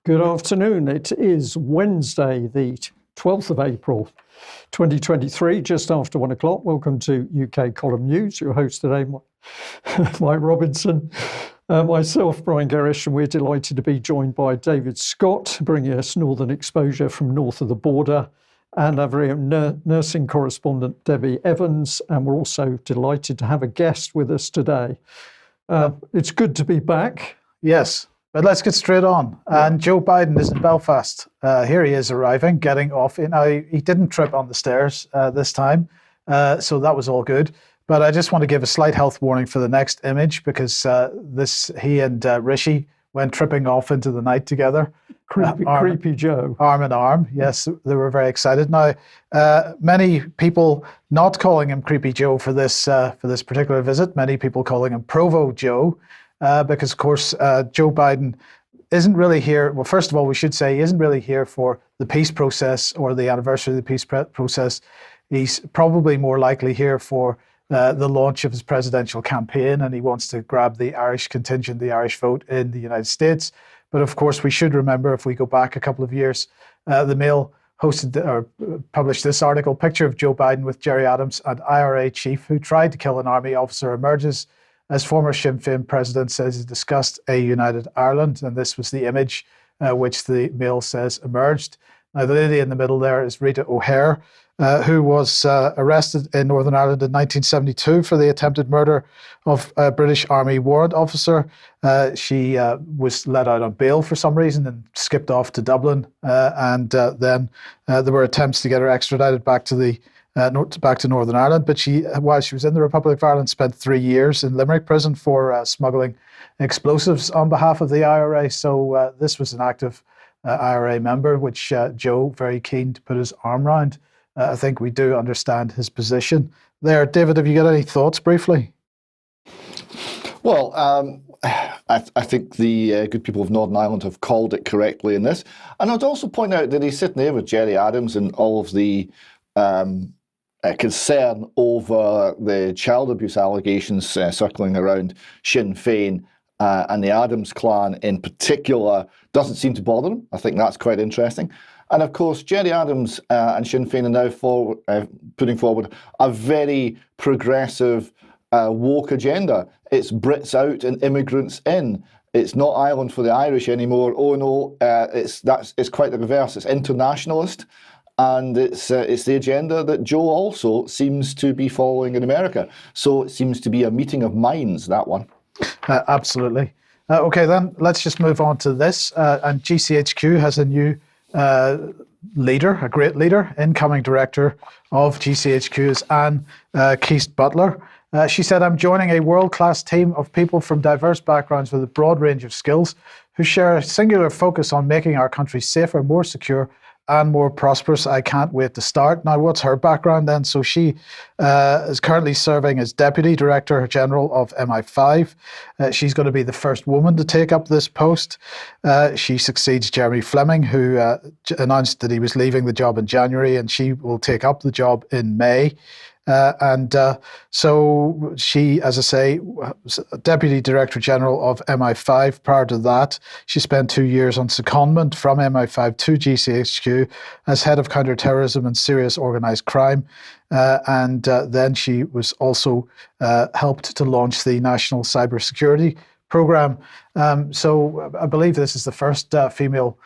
Good afternoon. It is Wednesday, the 12th of April, 2023, just after 1 o'clock. Welcome to UK Column News. Your host today, Mike Robinson, myself, Brian Gerrish, and we're delighted to be joined by David Scott, bringing us Northern exposure from north of the border, and our very own nursing correspondent, Debi Evans. And we're also delighted to have a guest with us today. It's good to be back. Yes. But let's get straight on. And Joe Biden is in Belfast. Here he is arriving, getting off. He didn't trip on the stairs this time, so that was all good. But I just want to give a slight health warning for the next image because he and Rishi went tripping off into the night together. Creepy Joe. Arm in arm. Yes, they were very excited. Now, many people not calling him Creepy Joe for this particular visit. Many people calling him Provo Joe. Because, of course, Joe Biden isn't really here. Well, first of all, we should say he isn't really here for the peace process or the anniversary of the peace process. He's probably more likely here for the launch of his presidential campaign, and he wants to grab the Irish contingent, the Irish vote in the United States. But, of course, we should remember, if we go back a couple of years, the Mail published this article, picture of Joe Biden with Gerry Adams, an IRA chief who tried to kill an army officer emerges as former Sinn Féin president says he discussed a united Ireland. And this was the image which the Mail says emerged. Now, the lady in the middle there is Rita O'Hare, who was arrested in Northern Ireland in 1972 for the attempted murder of a British Army warrant officer. She was let out on bail for some reason and skipped off to Dublin. And then there were attempts to get her extradited back to Northern Ireland, but while she was in the Republic of Ireland, spent 3 years in Limerick prison for smuggling explosives on behalf of the IRA. So this was an active IRA member, which Joe very keen to put his arm around. I think we do understand his position there. David, have you got any thoughts briefly? Well, I think the good people of Northern Ireland have called it correctly in this. And I'd also point out that he's sitting there with Gerry Adams and all of the concern over the child abuse allegations circling around Sinn Féin and the Adams clan in particular doesn't seem to bother him. I think that's quite interesting. And of course, Gerry Adams and Sinn Féin are now putting forward a very progressive woke agenda. It's Brits out and immigrants in. It's not Ireland for the Irish anymore. Oh no, it's quite the reverse. It's internationalist. And it's the agenda that Joe also seems to be following in America. So it seems to be a meeting of minds, that one. Absolutely. Okay, then let's just move on to this. And GCHQ has a new leader, a great leader. Incoming director of GCHQ is Anne Keast Butler. She said, "I'm joining a world-class team of people from diverse backgrounds with a broad range of skills who share a singular focus on making our country safer, more secure, and more prosperous. I can't wait to start." Now, what's her background then? So she is currently serving as Deputy Director General of MI5. She's going to be the first woman to take up this post. She succeeds Jeremy Fleming, who announced that he was leaving the job in January, and she will take up the job in May. So she, as I say, was Deputy Director General of MI5. Prior to that, she spent 2 years on secondment from MI5 to GCHQ as Head of Counterterrorism and Serious Organised Crime. And then she was also helped to launch the National Cybersecurity Programme. So I believe this is the first female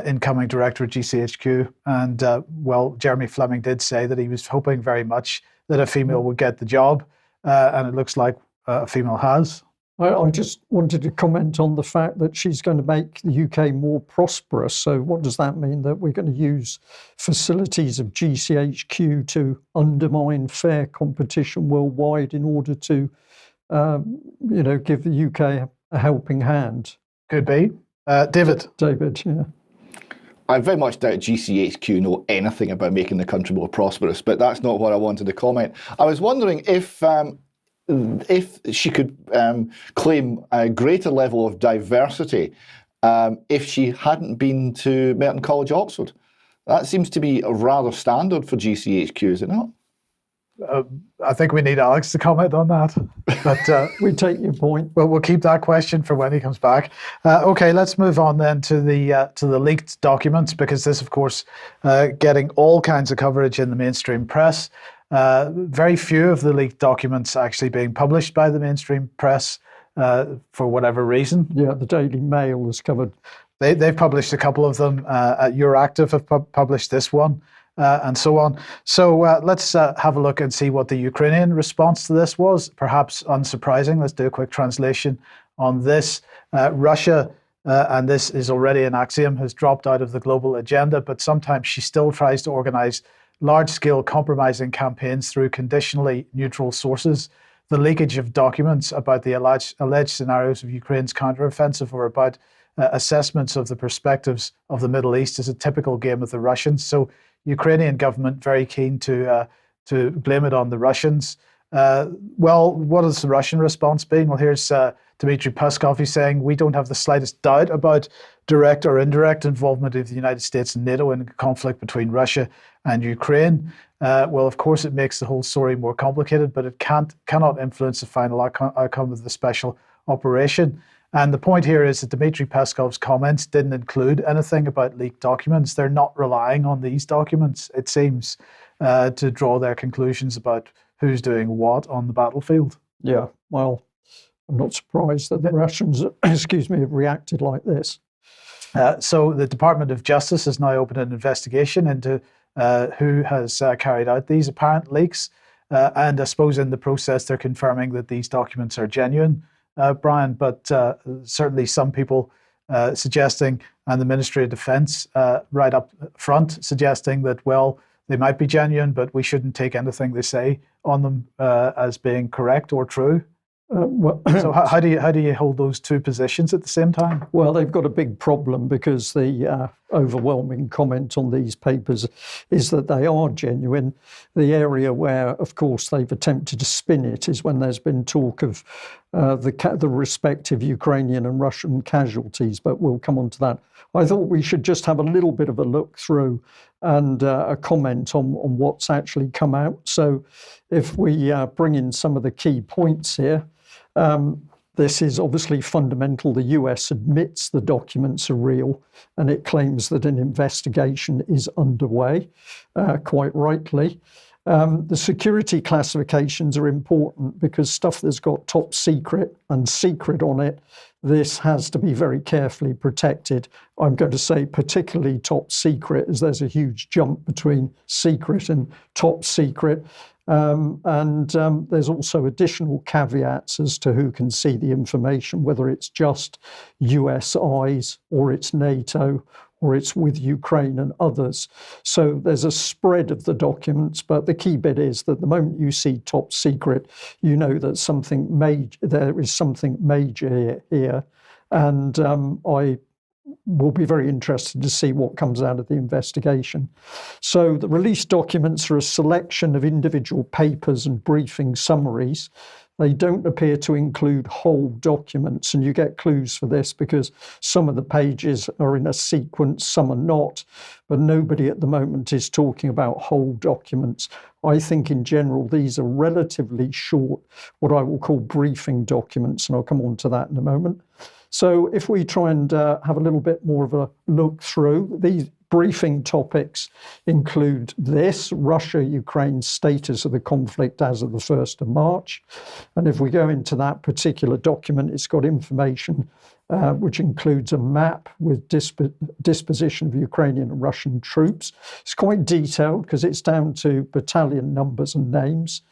incoming director at GCHQ. And Jeremy Fleming did say that he was hoping very much that a female would get the job, and it looks like a female has. I just wanted to comment on the fact that she's going to make the UK more prosperous. So what does that mean? That we're going to use facilities of GCHQ to undermine fair competition worldwide in order to, give the UK a helping hand? Could be. David, yeah. I very much doubt GCHQ know anything about making the country more prosperous, but that's not what I wanted to comment. I was wondering if she could claim a greater level of diversity if she hadn't been to Merton College, Oxford. That seems to be rather standard for GCHQ, is it not? I think we need Alex to comment on that. But We take your point. we'll keep that question for when he comes back. Okay, let's move on then to the leaked documents, because this, of course, getting all kinds of coverage in the mainstream press. Very few of the leaked documents actually being published by the mainstream press for whatever reason. Yeah, the Daily Mail has covered. They've published a couple of them. Euractiv have published this one, and so on. So let's have a look and see what the Ukrainian response to this was. Perhaps unsurprising. Let's do a quick translation on this. Russia, and this is already an axiom, has dropped out of the global agenda, but sometimes she still tries to organize large-scale compromising campaigns through conditionally neutral sources. The leakage of documents about the alleged scenarios of Ukraine's counteroffensive or about assessments of the perspectives of the Middle East is a typical game of the Russians. So Ukrainian government very keen to blame it on the Russians. Well, what has the Russian response been? Well, here's Dmitry Peskov. He's saying, we don't have the slightest doubt about direct or indirect involvement of the United States and NATO in a conflict between Russia and Ukraine. Well, of course, it makes the whole story more complicated, but it cannot influence the final outcome of the special operation. And the point here is that Dmitry Peskov's comments didn't include anything about leaked documents. They're not relying on these documents, it seems, to draw their conclusions about who's doing what on the battlefield. Yeah, well, I'm not surprised that the Russians, excuse me, have reacted like this. So the Department of Justice has now opened an investigation into who has carried out these apparent leaks. And I suppose in the process, they're confirming that these documents are genuine, Brian, but certainly some people suggesting, and the Ministry of Defence right up front suggesting that, well, they might be genuine, but we shouldn't take anything they say on them as being correct or true. So how do you hold those two positions at the same time? Well, they've got a big problem because the overwhelming comment on these papers is that they are genuine. The area where, of course, they've attempted to spin it is when there's been talk of the respective Ukrainian and Russian casualties, but we'll come on to that. I thought we should just have a little bit of a look through and a comment on what's actually come out. So if we bring in some of the key points here, this is obviously fundamental. The US admits the documents are real, and it claims that an investigation is underway, quite rightly. The security classifications are important because stuff that's got top secret and secret on it, this has to be very carefully protected. I'm going to say particularly top secret, as there's a huge jump between secret and top secret. There's also additional caveats as to who can see the information, whether it's just US eyes or it's NATO or it's with Ukraine and others. So there's a spread of the documents, but the key bit is that the moment you see top secret, you know that there is something major here. And I will be very interested to see what comes out of the investigation. So the released documents are a selection of individual papers and briefing summaries. They don't appear to include whole documents, and you get clues for this because some of the pages are in a sequence, some are not, but nobody at the moment is talking about whole documents. I think in general these are relatively short, what I will call briefing documents, and I'll come on to that in a moment. So if we try and have a little bit more of a look through, these briefing topics include this: Russia-Ukraine status of the conflict as of the 1st of March. And if we go into that particular document, it's got information which includes a map with disposition of Ukrainian and Russian troops. It's quite detailed because it's down to battalion numbers and names.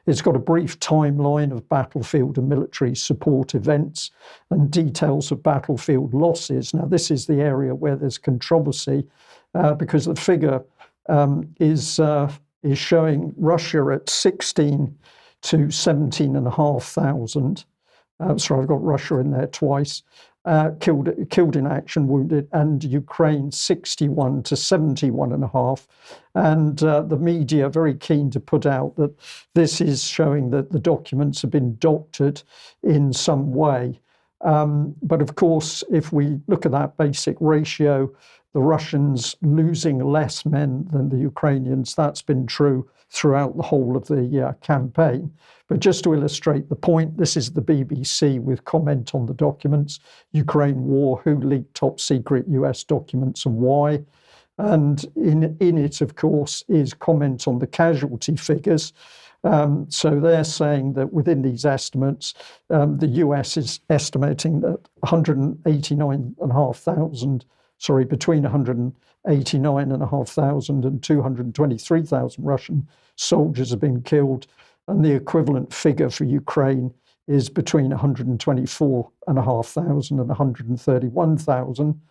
It's got a brief timeline of battlefield and military support events and details of battlefield losses. Now, this is the area where there's controversy because the figure is showing Russia at 16 to 17,500. Sorry, I've got Russia in there twice. Killed in action, wounded, and Ukraine 61 to 71.5. And the media are very keen to put out that this is showing that the documents have been doctored in some way. But of course, if we look at that basic ratio, the Russians losing less men than the Ukrainians, that's been true throughout the whole of the campaign. But just to illustrate the point, this is the BBC with comment on the documents. Ukraine war, who leaked top secret US documents and why. And in it, of course, is comment on the casualty figures. So they're saying that within these estimates, the US is estimating that between 189,500 and 223,000 Russian soldiers have been killed. And the equivalent figure for Ukraine is between 124,500 and 131,000.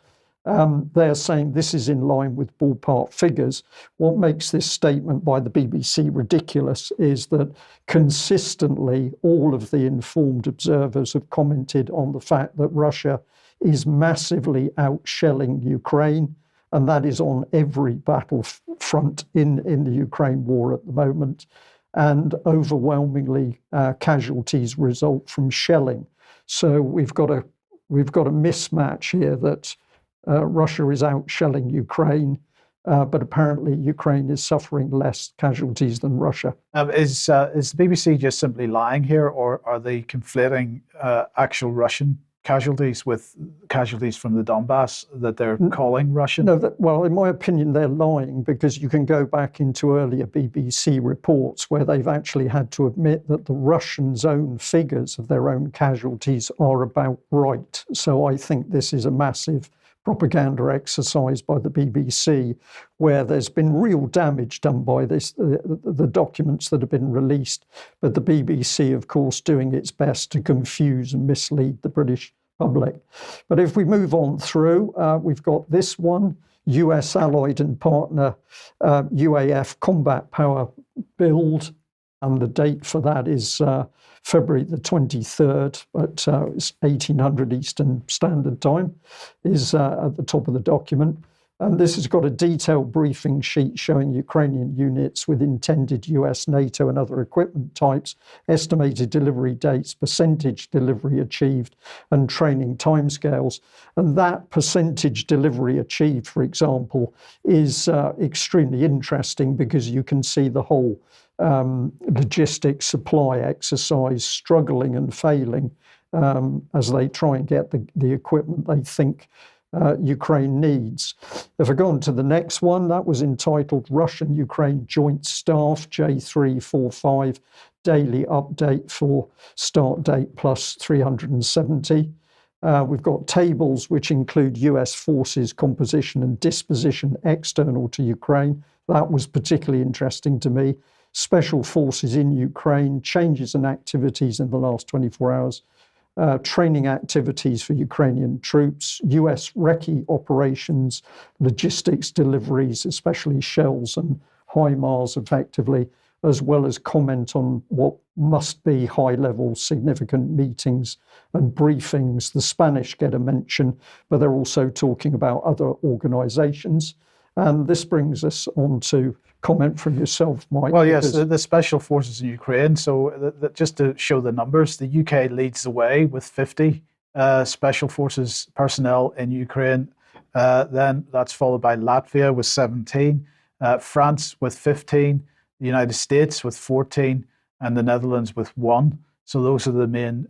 They're saying this is in line with ballpark figures. What makes this statement by the BBC ridiculous is that consistently all of the informed observers have commented on the fact that Russia is massively outshelling Ukraine, and that is on every battlefront in the Ukraine war at the moment. And overwhelmingly, casualties result from shelling. So we've got a mismatch here that Russia is outshelling Ukraine, but apparently Ukraine is suffering less casualties than Russia. Is the BBC just simply lying here, or are they conflating actual Russian casualties with casualties from the Donbass that they're calling Russian? No, well, in my opinion, they're lying, because you can go back into earlier BBC reports where they've actually had to admit that the Russians' own figures of their own casualties are about right. So I think this is a massive propaganda exercise by the BBC, where there's been real damage done by the documents that have been released, but the BBC, of course, doing its best to confuse and mislead the British public. But if we move on through, we've got this one, US allied and partner UAF combat power build, and the date for that is February the 23rd, but it's 1800 Eastern Standard Time, is at the top of the document. And this has got a detailed briefing sheet showing Ukrainian units with intended US, NATO and other equipment types, estimated delivery dates, percentage delivery achieved, and training timescales. And that percentage delivery achieved, for example, is extremely interesting, because you can see the whole logistics supply exercise struggling and failing as they try and get the equipment they think Ukraine needs. If I go on to the next one, that was entitled Russian-Ukraine Joint Staff J345 Daily Update for Start Date plus 370. We've got tables which include US forces composition and disposition external to Ukraine. That was particularly interesting to me. Special forces in Ukraine, changes and activities in the last 24 hours. Training activities for Ukrainian troops, US recce operations, logistics deliveries, especially shells and HIMARS effectively, as well as comment on what must be high-level significant meetings and briefings. The Spanish get a mention, but they're also talking about other organisations. And this brings us on to comment from yourself, Mike. Well, yes, the special forces in Ukraine. So just to show the numbers, the UK leads the way with 50 special forces personnel in Ukraine. Then that's followed by Latvia with 17, France with 15, the United States with 14, and the Netherlands with 1. So those are the main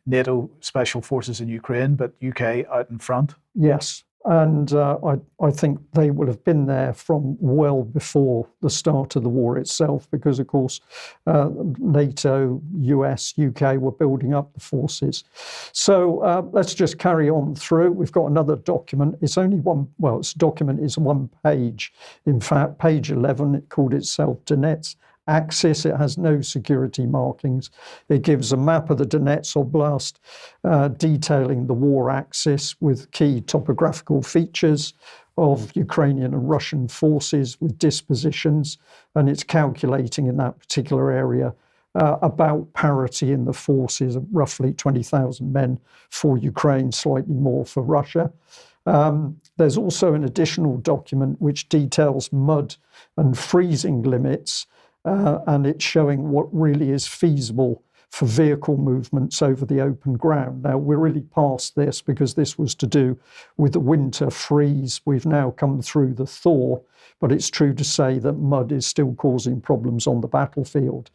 NATO special forces in Ukraine, but UK out in front. Yes. And I think they will have been there from well before the start of the war itself, because, of course, NATO, US, UK were building up the forces. So let's just carry on through. We've got another document. It's only one, well, this document is one page. In fact, page 11, it called itself Donetsk Axis. It has no security markings. It gives a map of the Donetsk Oblast, detailing the war axis with key topographical features of Ukrainian and Russian forces with dispositions, and it's calculating in that particular area about parity in the forces of roughly 20,000 men for Ukraine, slightly more for Russia. There's also an additional document which details mud and freezing limits, and it's showing what really is feasible for vehicle movements over the open ground. Now, we're really past this because this was to do with the winter freeze. We've now come through the thaw, but it's true to say that mud is still causing problems on the battlefield.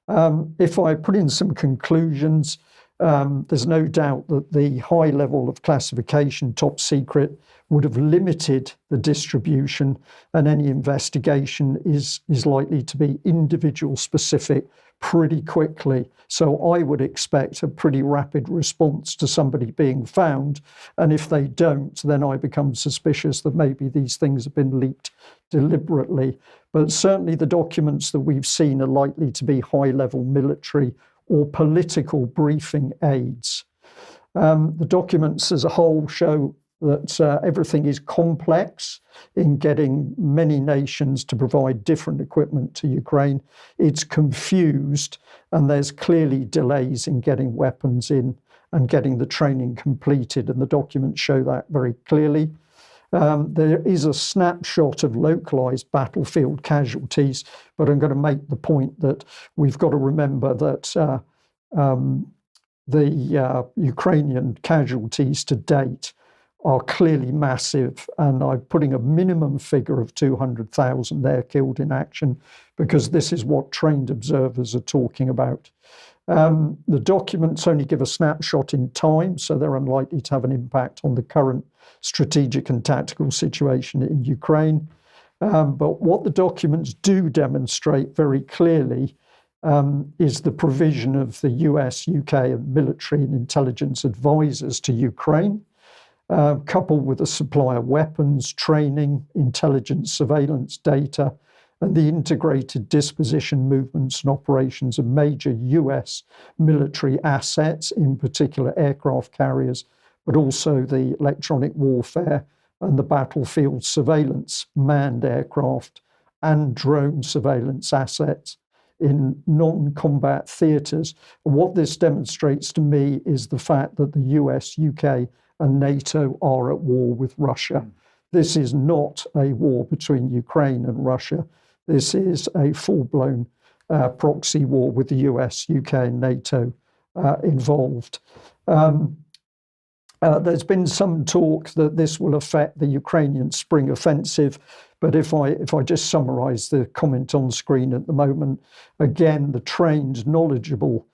If I put in some conclusions, there's no doubt that the high level of classification, top secret, would have limited the distribution, and any investigation is likely to be individual specific pretty quickly. So I would expect a pretty rapid response to somebody being found, and if they don't, then I become suspicious that maybe these things have been leaked deliberately. But certainly the documents that we've seen are likely to be high-level military or political briefing aids. The documents as a whole show that everything is complex in getting many nations to provide different equipment to Ukraine. It's confused, and there's clearly delays in getting weapons in and getting the training completed, and the documents show that very clearly. There is a snapshot of localized battlefield casualties, but I'm going to make the point that we've got to remember that the Ukrainian casualties to date are clearly massive, and I'm putting a minimum figure of 200,000 there killed in action because this is what trained observers are talking about. The documents only give a snapshot in time, so they're unlikely to have an impact on the current strategic and tactical situation in Ukraine. But what the documents do demonstrate very clearly is the provision of the US, UK, and military and intelligence advisors to Ukraine, coupled with a supply of weapons, training, intelligence, surveillance data, and the integrated disposition, movements, and operations of major US military assets, in particular aircraft carriers, but also the electronic warfare and the battlefield surveillance, manned aircraft, and drone surveillance assets in non-combat theatres. And what this demonstrates to me is the fact that the US, UK, and NATO are at war with Russia. This is not a war between Ukraine and Russia. This is a full-blown proxy war with the US, UK, and NATO involved. There's been some talk that this will affect the Ukrainian spring offensive, but if I just summarise the comment on screen at the moment, again, the trained, knowledgeable,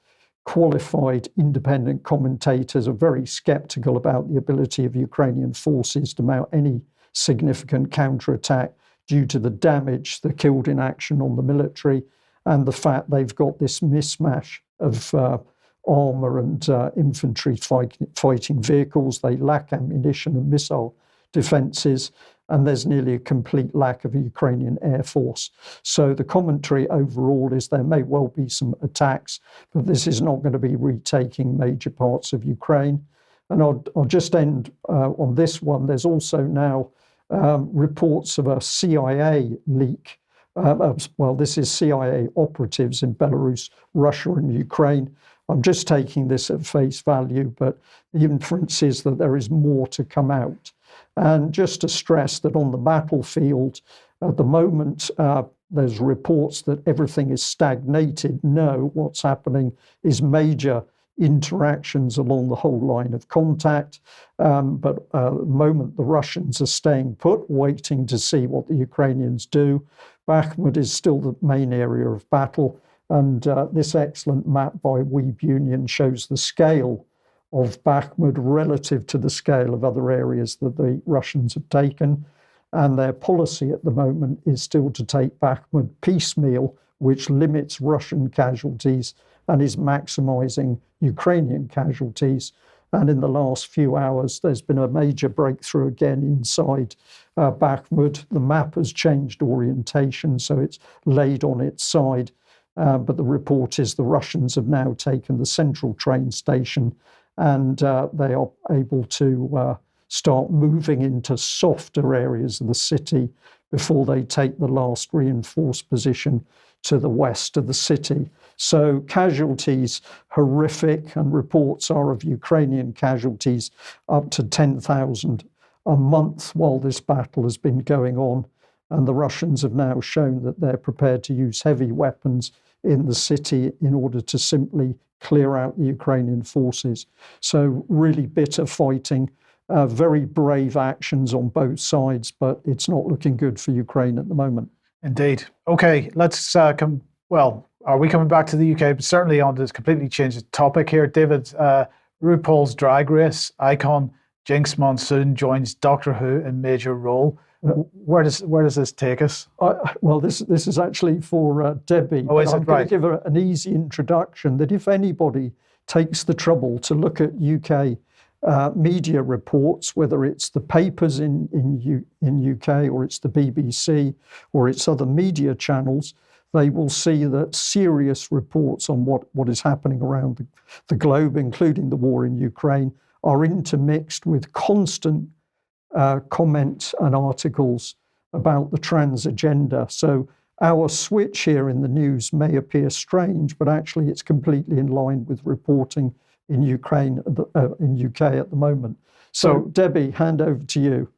qualified, independent commentators are very sceptical about the ability of Ukrainian forces to mount any significant counterattack due to the damage, the killed in action on the military, and the fact they've got this mismatch of armour and infantry fighting vehicles. They lack ammunition and missile defences, and there's nearly a complete lack of a Ukrainian air force. So the commentary overall is there may well be some attacks, but this is not going to be retaking major parts of Ukraine. And I'll just end on this one. There's also now reports of a CIA leak. Well, this is CIA operatives in Belarus, Russia, and Ukraine. I'm just taking this at face value, but the inference is that there is more to come out. And just to stress that on the battlefield, at the moment, there's reports that everything is stagnated. No, what's happening is major interactions along the whole line of contact. But at the moment, the Russians are staying put, waiting to see what the Ukrainians do. Bakhmut is still the main area of battle. And this excellent map by WED Union shows the scale of Bakhmut relative to the scale of other areas that the Russians have taken. And their policy at the moment is still to take Bakhmut piecemeal, which limits Russian casualties and is maximising Ukrainian casualties. And in the last few hours, there's been a major breakthrough again inside Bakhmut. The map has changed orientation, so it's laid on its side. But the report is the Russians have now taken the central train station, and they are able to start moving into softer areas of the city before they take the last reinforced position to the west of the city. So casualties horrific, and reports are of Ukrainian casualties up to 10,000 a month while this battle has been going on. And the Russians have now shown that they're prepared to use heavy weapons in the city in order to simply clear out the Ukrainian forces. So really bitter fighting, very brave actions on both sides, but it's not looking good for Ukraine at the moment. Indeed. Okay, let's come. Well, are we coming back to the UK? But certainly on this completely changed topic here, David. RuPaul's Drag Race icon Jinx Monsoon joins Doctor Who in major role. Where does this take us? Well, this is actually for Debi. Oh, is it? I'm going to give her an easy introduction that if anybody takes the trouble to look at UK media reports, whether it's the papers in UK or it's the BBC or it's other media channels, they will see that serious reports on what is happening around the globe, including the war in Ukraine, are intermixed with constant comments and articles about the trans agenda. So our switch here in the news may appear strange, but actually it's completely in line with reporting in Ukraine, in UK at the moment. So Debi, hand over to you.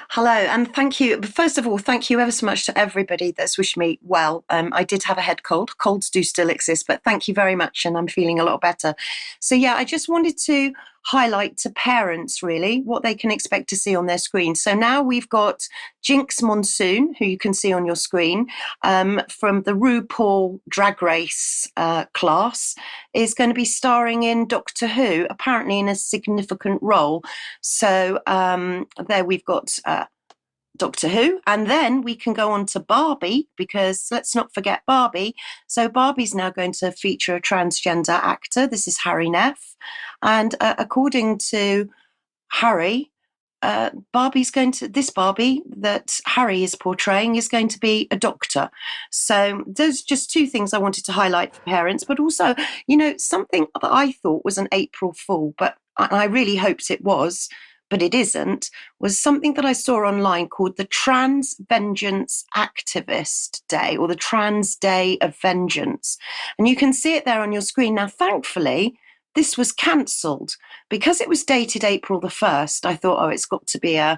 Hello, and thank you. First of all, thank you ever so much to everybody that's wished me well. I did have a head cold. Colds do still exist, but thank you very much, and I'm feeling a lot better. So yeah, I just wanted to highlight to parents really what they can expect to see on their screen. So now we've got Jinx Monsoon, who you can see on your screen, from the RuPaul Drag Race class, is going to be starring in Doctor Who, apparently in a significant role. So there we've got Doctor Who, and then we can go on to Barbie, because let's not forget Barbie. So Barbie's now going to feature a transgender actor. This is Harry Neff, and according to Harry, Barbie that Harry is portraying is going to be a doctor. So those are just two things I wanted to highlight for parents, but also, something that I thought was an April Fool, but I really hoped it was, but it isn't, was something that I saw online called the Trans Vengeance Activist Day, or the Trans Day of Vengeance. And you can see it there on your screen. Now, thankfully, this was cancelled because it was dated April the 1st. I thought, it's got to be an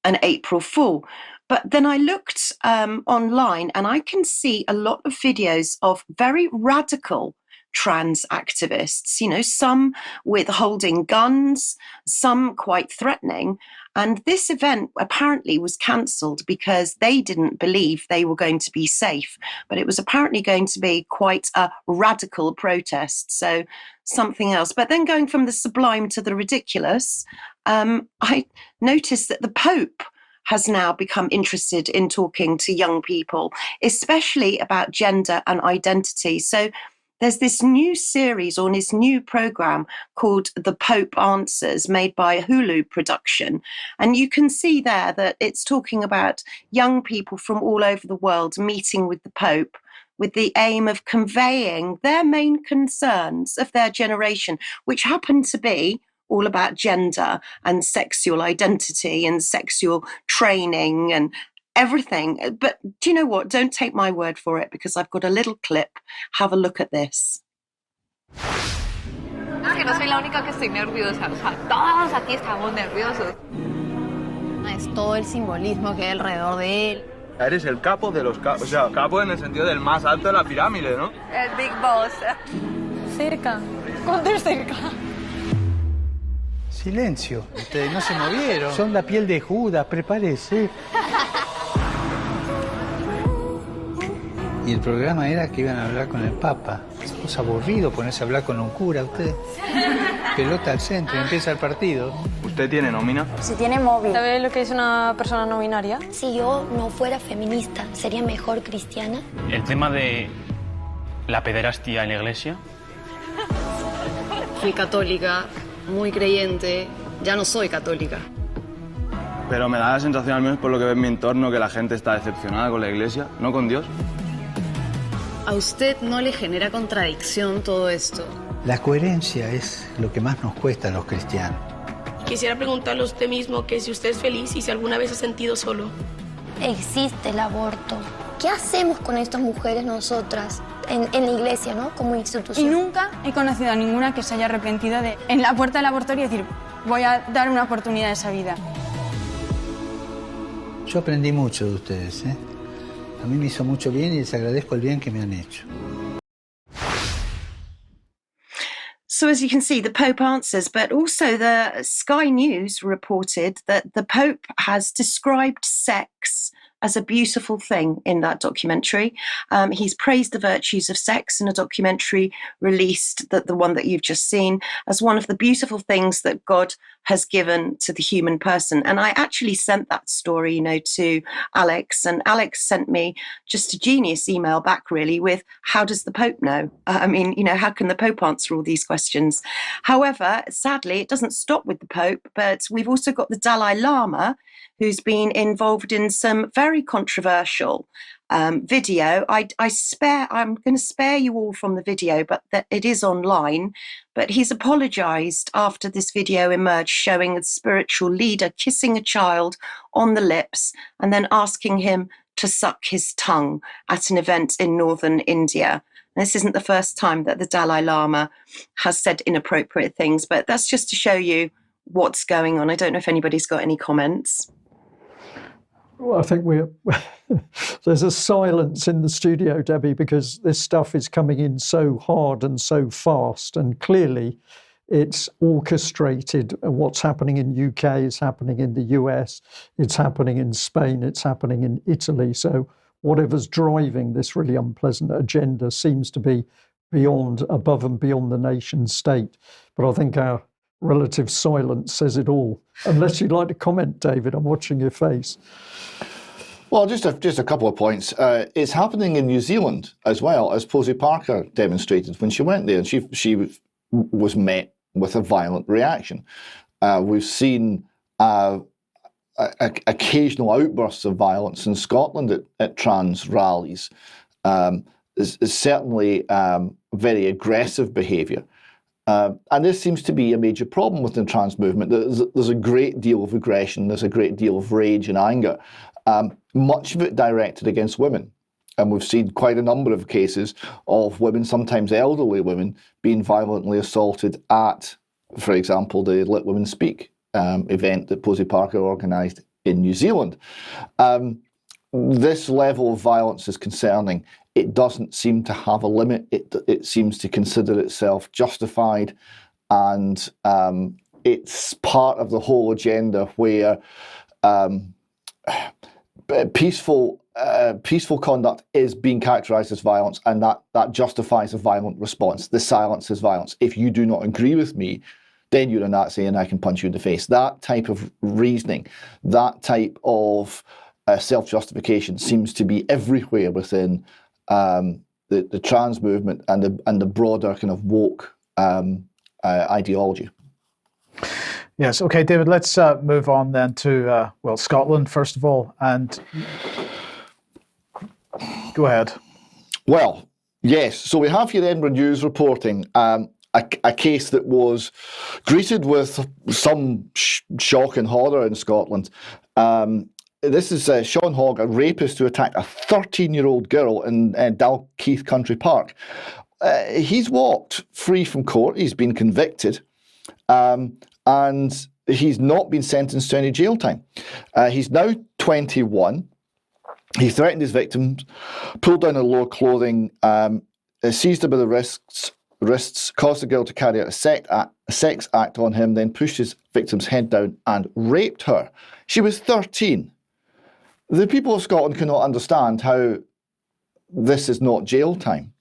April Fool. But then I looked online, and I can see a lot of videos of very radical trans activists, some with holding guns, some quite threatening. And this event apparently was cancelled because they didn't believe they were going to be safe. But it was apparently going to be quite a radical protest, so something else. But then going from the sublime to the ridiculous, I noticed that the Pope has now become interested in talking to young people, especially about gender and identity. So there's this new series or this new program called The Pope Answers, made by a Hulu production. And you can see there that it's talking about young people from all over the world meeting with the Pope with the aim of conveying their main concerns of their generation, which happen to be all about gender and sexual identity and sexual training and everything. But do you know what? Don't take my word for it, because I've got a little clip. Have a look at this. Es que no soy la única que estoy nerviosa, o sea, todos aquí estamos nerviosos. Es todo el simbolismo que hay alrededor de él. Eres el capo de los capos, o sea, capo en el sentido del más alto de la pirámide, ¿no? El Big Boss. Cerca, ¿cuánto es cerca? Silencio, ustedes no se movieron. Son la piel de Judas, prepárese. Y el programa era que iban a hablar con el Papa. Es aburrido ponerse a hablar con un cura, usted. Pelota al centro, empieza el partido. ¿Usted tiene nómina? Si tiene móvil. ¿Sabe lo que es una persona no binaria? Si yo no fuera feminista, ¿sería mejor cristiana? El tema de la pederastia en la iglesia. Fui católica, muy creyente, ya no soy católica. Pero me da la sensación, al menos por lo que ve en mi entorno, que la gente está decepcionada con la iglesia, no con Dios. ¿A usted no le genera contradicción todo esto? La coherencia es lo que más nos cuesta a los cristianos. Quisiera preguntarle a usted mismo que si usted es feliz y si alguna vez se ha sentido solo. Existe el aborto. ¿Qué hacemos con estas mujeres nosotras en la iglesia, ¿no? Como institución? Y nunca he conocido a ninguna que se haya arrepentido de en la puerta del abortorio decir, voy a dar una oportunidad a esa vida. Yo aprendí mucho de ustedes, ¿eh? A mí me hizo mucho bien y les agradezco el bien que me han hecho. So as you can see, the Pope answers, but also the Sky News reported that the Pope has described sex as a beautiful thing in that documentary. He's praised the virtues of sex in a documentary released, the one that you've just seen, as one of the beautiful things that God has given to the human person. And I actually sent that story, to Alex, and Alex sent me just a genius email back, really, with how does the Pope know? How can the Pope answer all these questions? However, sadly, it doesn't stop with the Pope, but we've also got the Dalai Lama, who's been involved in some very controversial video. I'm going to spare you all from the video, but it is online. But he's apologized after this video emerged, showing a spiritual leader kissing a child on the lips and then asking him to suck his tongue at an event in northern India. And this isn't the first time that the Dalai Lama has said inappropriate things, but that's just to show you what's going on. I don't know if anybody's got any comments. Well, I think there's a silence in the studio, Debbie, because this stuff is coming in so hard and so fast, and clearly it's orchestrated. What's happening in UK is happening in the US, it's happening in Spain, it's happening in Italy. So whatever's driving this really unpleasant agenda seems to be above and beyond the nation state. But I think our relative silence says it all. Unless you'd like to comment, David, I'm watching your face. Well, just a couple of points. It's happening in New Zealand as well, as Posey Parker demonstrated when she went there, and she was met with a violent reaction. We've seen occasional outbursts of violence in Scotland at trans rallies. It's certainly very aggressive behaviour. And this seems to be a major problem within the trans movement. There's a great deal of aggression, there's a great deal of rage and anger, much of it directed against women. And we've seen quite a number of cases of women, sometimes elderly women, being violently assaulted at, for example, the Let Women Speak event that Posey Parker organised in New Zealand. This level of violence is concerning. It doesn't seem to have a limit. It seems to consider itself justified, and it's part of the whole agenda where peaceful conduct is being characterised as violence, and that justifies a violent response. The silence is violence. If you do not agree with me, then you're a Nazi and I can punch you in the face. That type of reasoning, that type of self-justification seems to be everywhere within the trans movement and the broader kind of woke ideology. Yes. Okay, David, let's move on then to, Scotland, first of all. And go ahead. Well, yes. So we have here Edinburgh News reporting a case that was greeted with some shock and horror in Scotland. This is Sean Hogg, a rapist who attacked a 13-year-old girl in Dalkeith Country Park. He's walked free from court. He's been convicted. And he's not been sentenced to any jail time. He's now 21. He threatened his victims, pulled down her lower clothing, seized her by the wrists, caused the girl to carry out a sex act on him, then pushed his victim's head down and raped her. She was 13. The people of Scotland cannot understand how this is not jail time.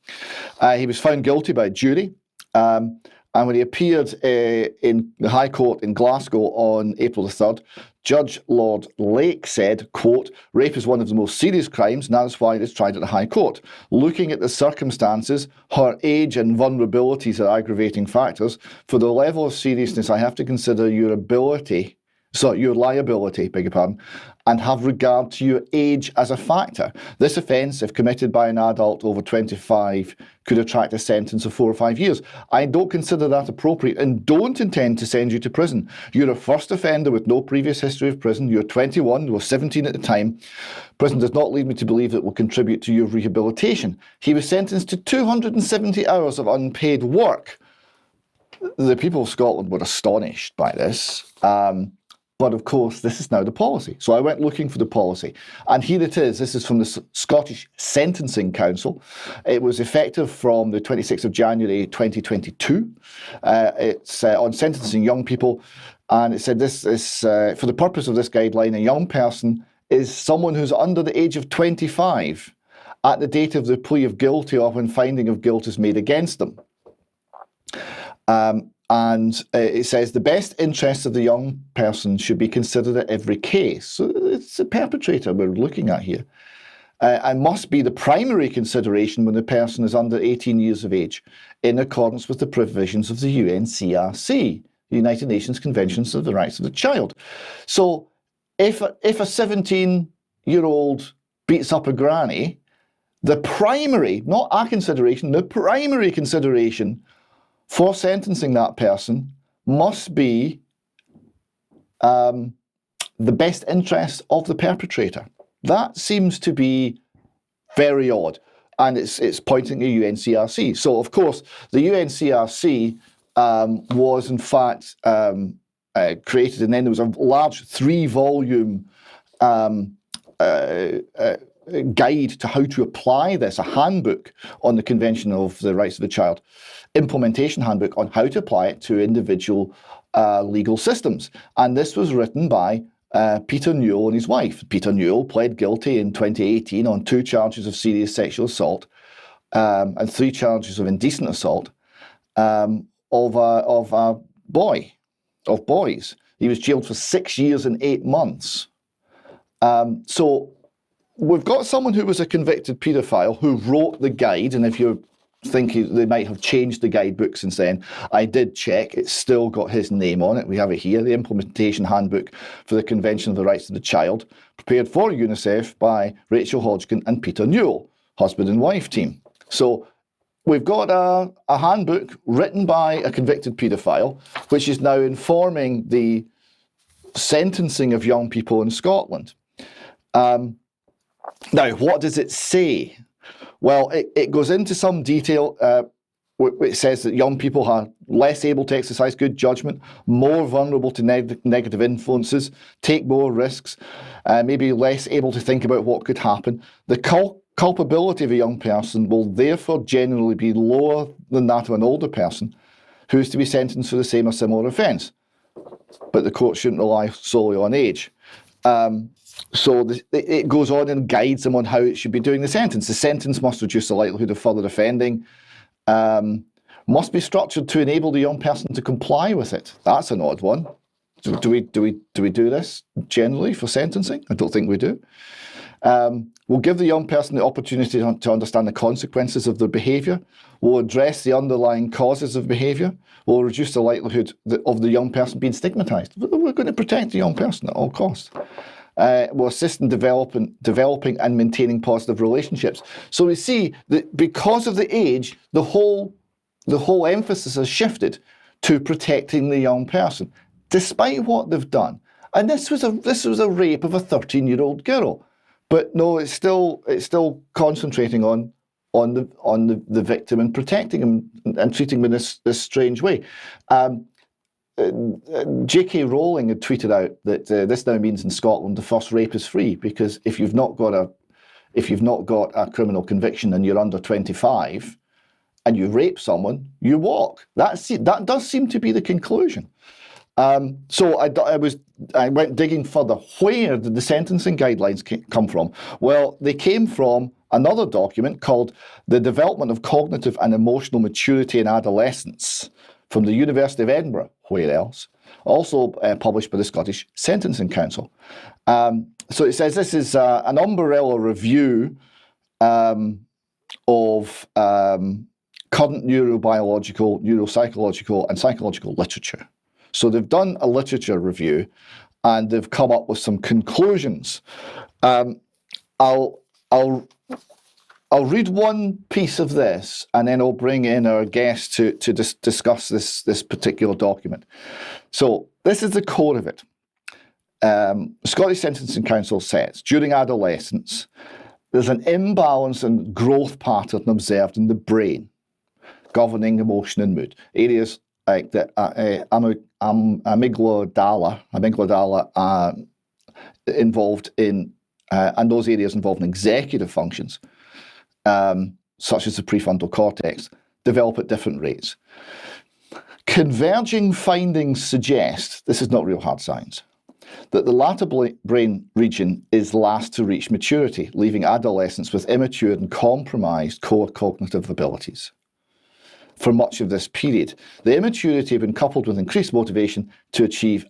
He was found guilty by jury. And when he appeared in the High Court in Glasgow on April the 3rd, Judge Lord Lake said, quote, "Rape is one of the most serious crimes, and that's why it is tried at the High Court. Looking at the circumstances, her age and vulnerabilities are aggravating factors. For the level of seriousness, I have to consider your liability, beg your pardon, and have regard to your age as a factor. This offence, if committed by an adult over 25, could attract a sentence of 4 or 5 years. I don't consider that appropriate and don't intend to send you to prison. You're a first offender with no previous history of prison. You're 21, you were 17 at the time. Prison does not lead me to believe that it will contribute to your rehabilitation." He was sentenced to 270 hours of unpaid work. The people of Scotland were astonished by this. But of course, this is now the policy. So I went looking for the policy. And here it is. This is from the Scottish Sentencing Council. It was effective from the 26th of January 2022. It's on sentencing young people. And it said this is, for the purpose of this guideline, a young person is someone who's under the age of 25 at the date of the plea of guilty or when finding of guilt is made against them. And it says the best interests of the young person should be considered at every case. So it's the perpetrator we're looking at here. And must be the primary consideration when the person is under 18 years of age, in accordance with the provisions of the UNCRC, the United Nations Conventions of the Rights of the Child. So if a 17-year-old beats up a granny, the primary, not a consideration, the primary consideration for sentencing that person must be the best interest of the perpetrator. That seems to be very odd, and it's pointing to UNCRC. So, of course, the UNCRC was in fact created, and then there was a large 3-volume guide to how to apply this, a handbook on the Convention of the Rights of the Child, implementation handbook on how to apply it to individual legal systems. And this was written by Peter Newell and his wife. Peter Newell pled guilty in 2018 on 2 charges of serious sexual assault and 3 charges of indecent assault of boys. He was jailed for 6 years and 8 months. So we've got someone who was a convicted paedophile who wrote the guide, and if you're thinking they might have changed the guidebook since then, I did check. It's still got his name on it. We have it here, the Implementation Handbook for the Convention of the Rights of the Child, prepared for UNICEF by Rachel Hodgkin and Peter Newell, husband and wife team. So we've got a handbook written by a convicted paedophile, which is now informing the sentencing of young people in Scotland. Now, what does it say? Well, it goes into some detail. It says that young people are less able to exercise good judgment, more vulnerable to negative influences, take more risks, maybe less able to think about what could happen. The culpability of a young person will therefore generally be lower than that of an older person who is to be sentenced for the same or similar offence. But the court shouldn't rely solely on age. So it goes on and guides them on how it should be doing the sentence. The sentence must reduce the likelihood of further offending, must be structured to enable the young person to comply with it. That's an odd one. Do we do this generally for sentencing? I don't think we do. We'll give the young person the opportunity to understand the consequences of their behaviour. We'll address the underlying causes of behaviour. We'll reduce the likelihood of the young person being stigmatised. We're going to protect the young person at all costs. Will assist in developing and maintaining positive relationships. So we see that because of the age, the whole emphasis has shifted to protecting the young person, despite what they've done. And this was a rape of a 13-year-old girl, but no, it's still concentrating on the victim and protecting him and treating him in this strange way. J.K. Rowling had tweeted out that this now means in Scotland the first rape is free, because if you've not got a criminal conviction and you're under 25 and you rape someone, you walk. That does seem to be the conclusion. So I went digging further. Where did the sentencing guidelines come from? Well, they came from another document called The Development of Cognitive and Emotional Maturity in Adolescence from the University of Edinburgh. Where else? Also published by the Scottish Sentencing Council. So it says this is an umbrella review of current neurobiological, neuropsychological and psychological literature. So they've done a literature review and they've come up with some conclusions. I'll read one piece of this and then I'll bring in our guest to discuss this particular document. So this is the core of it. Scottish Sentencing Council says, during adolescence, there's an imbalance and growth pattern observed in the brain, governing emotion and mood. Areas the amygdala involved in, and those areas involved in executive functions, such as the prefrontal cortex, develop at different rates. Converging findings suggest, this is not real hard science, that the latter brain region is last to reach maturity, leaving adolescents with immature and compromised core cognitive abilities. For much of this period, the immaturity, when coupled with increased motivation to achieve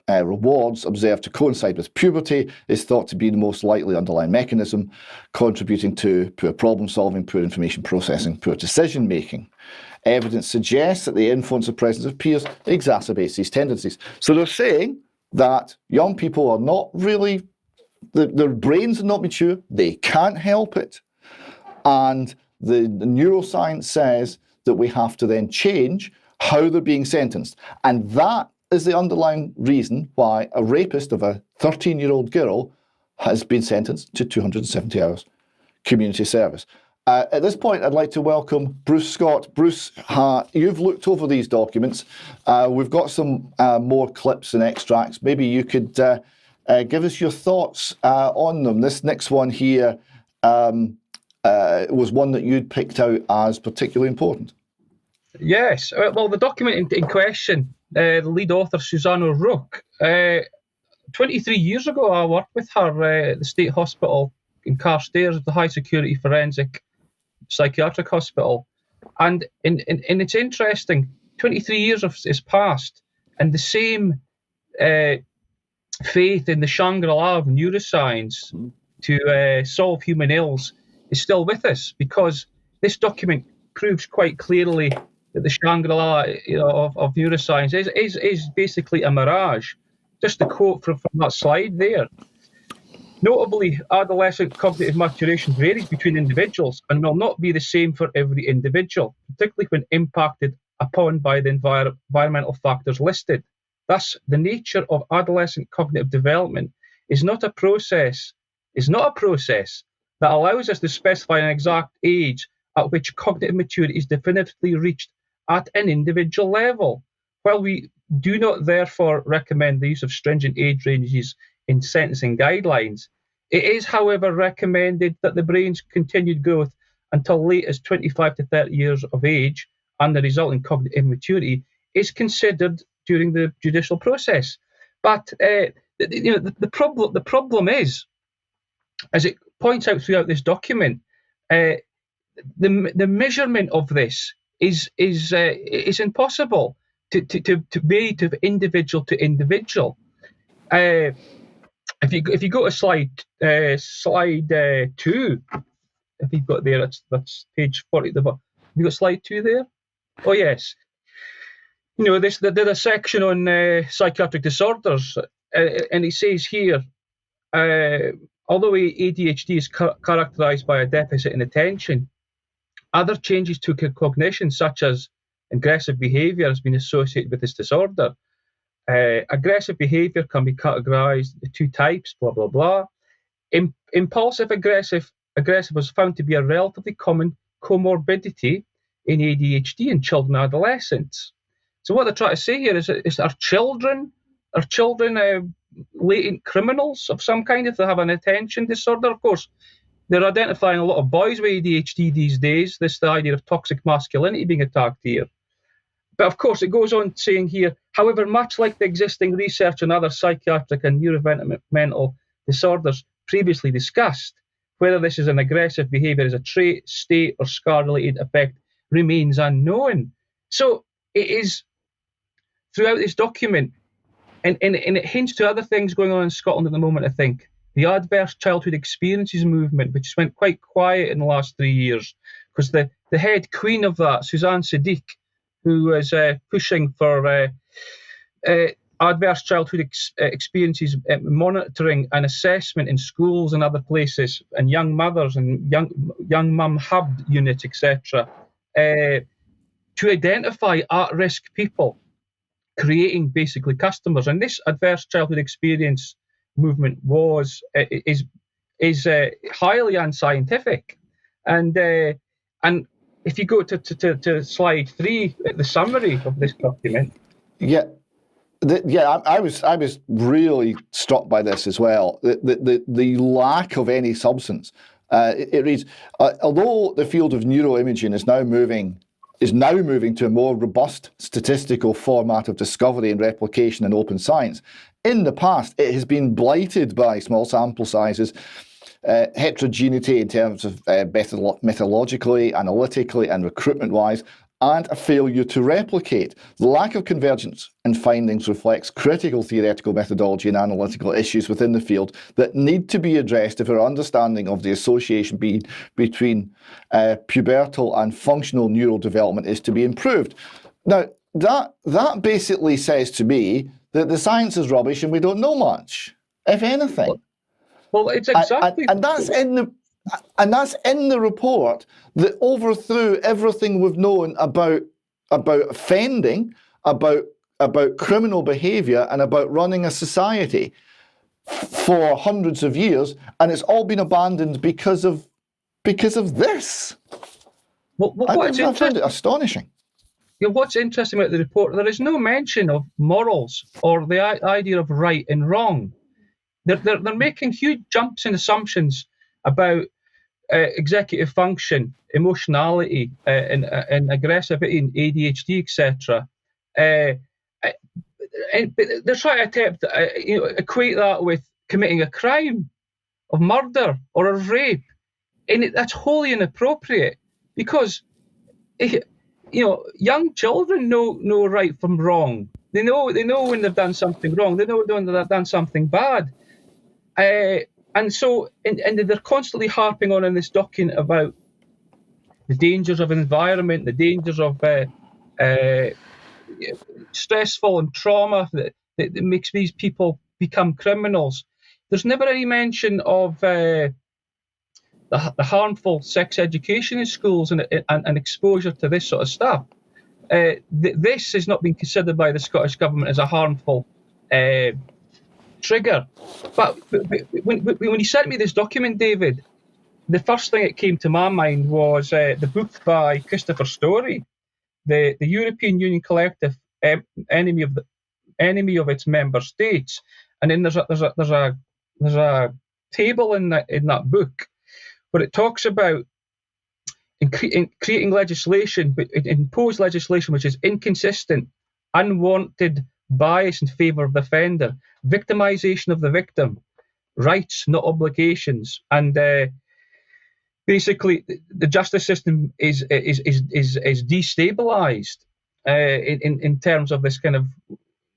rewards observed to coincide with puberty, is thought to be the most likely underlying mechanism, contributing to poor problem solving, poor information processing, poor decision making. Evidence suggests that the influence of presence of peers exacerbates these tendencies. So they're saying that young people are not really, their brains are not mature, they can't help it. And the neuroscience says that we have to then change how they're being sentenced. And that is the underlying reason why a rapist of a 13-year-old girl has been sentenced to 270 hours community service. At this point, I'd like to welcome Bruce Scott. Bruce, you've looked over these documents. We've got some more clips and extracts. Maybe you could give us your thoughts on them. This next one here was one that you'd picked out as particularly important. Yes. Well, the document in question, the lead author, Susanna Rook, 23 years ago, I worked with her at the State Hospital in Carstairs, the high security forensic psychiatric hospital. And it's interesting, 23 years has passed, and the same faith in the Shangri-La of neuroscience to solve human ills is still with us, because this document proves quite clearly that the Shangri-La of neuroscience is basically a mirage. Just a quote from that slide there. Notably, adolescent cognitive maturation varies between individuals and will not be the same for every individual, particularly when impacted upon by the environmental factors listed. Thus, the nature of adolescent cognitive development is not a process that allows us to specify an exact age at which cognitive maturity is definitively reached at an individual level. While we do not therefore recommend the use of stringent age ranges in sentencing guidelines, it is, however, recommended that the brain's continued growth until late as 25 to 30 years of age and the resulting cognitive maturity is considered during the judicial process. But the problem is, as it points out throughout this document, the measurement of this is impossible to be individual to individual. If you go to slide 2, if you've got there, that's page 40 at the bottom. Have you got slide 2 there? Oh yes. There's a section on psychiatric disorders, and it says here, although ADHD is characterized by a deficit in attention, other changes to cognition, such as aggressive behavior, has been associated with this disorder. Aggressive behavior can be categorized into 2 types, blah, blah, blah. Impulsive aggressive was found to be a relatively common comorbidity in ADHD in children and adolescents. So what they're trying to say here is are children latent criminals of some kind if they have an attention disorder? Of course, they're identifying a lot of boys with ADHD these days. This is the idea of toxic masculinity being attacked here. But of course, it goes on saying here, however, much like the existing research on other psychiatric and neurodevelopmental disorders previously discussed, whether this is an aggressive behavior as a trait, state, or scar-related effect remains unknown. So it is, throughout this document, and it hints to other things going on in Scotland at the moment, I think. The Adverse Childhood Experiences movement, which went quite quiet in the last 3 years, because the head queen of that, Suzanne Siddiq, who is pushing for adverse childhood experiences monitoring and assessment in schools and other places, and young mothers and young mum hub units, etc., to identify at-risk people, creating basically customers. And this adverse childhood experience movement is highly unscientific, and if you go to slide 3, the summary of this document. Yeah. I was really struck by this as well. The lack of any substance. It reads, although the field of neuroimaging is now moving to a more robust statistical format of discovery and replication in open science, in the past it has been blighted by small sample sizes, heterogeneity in terms of methodologically, analytically, and recruitment-wise, and a failure to replicate. The lack of convergence in findings reflects critical theoretical methodology and analytical issues within the field that need to be addressed if our understanding of the association between pubertal and functional neural development is to be improved. Now, that basically says to me that the science is rubbish and we don't know much, if anything. Well, it's exactly... And that's in the report that overthrew everything we've known about offending, about criminal behaviour, and about running a society for hundreds of years, and it's all been abandoned because of this. I found it astonishing. What's interesting about the report, there is no mention of morals or the idea of right and wrong. They're making huge jumps in assumptions about executive function, emotionality, and aggressivity, and ADHD, etc. They're trying to attempt equate that with committing a crime of murder or a rape, and that's wholly inappropriate, because young children know right from wrong. They know when they've done something wrong. They know when they've done something bad. And so, and they're constantly harping on in this document about the dangers of environment, the dangers of stressful and trauma that makes these people become criminals. There's never any mention of the harmful sex education in schools and exposure to this sort of stuff. This has not been considered by the Scottish Government as a harmful trigger. But when you sent me this document, David, the first thing that came to my mind was the book by Christopher Story, the European Union Collective Enemy of its Member States. And then there's a table in that book where it talks about in creating legislation, but imposed legislation which is inconsistent, unwanted bias in favour of the offender, victimisation of the victim, rights not obligations, and basically the justice system is destabilised in terms of this kind of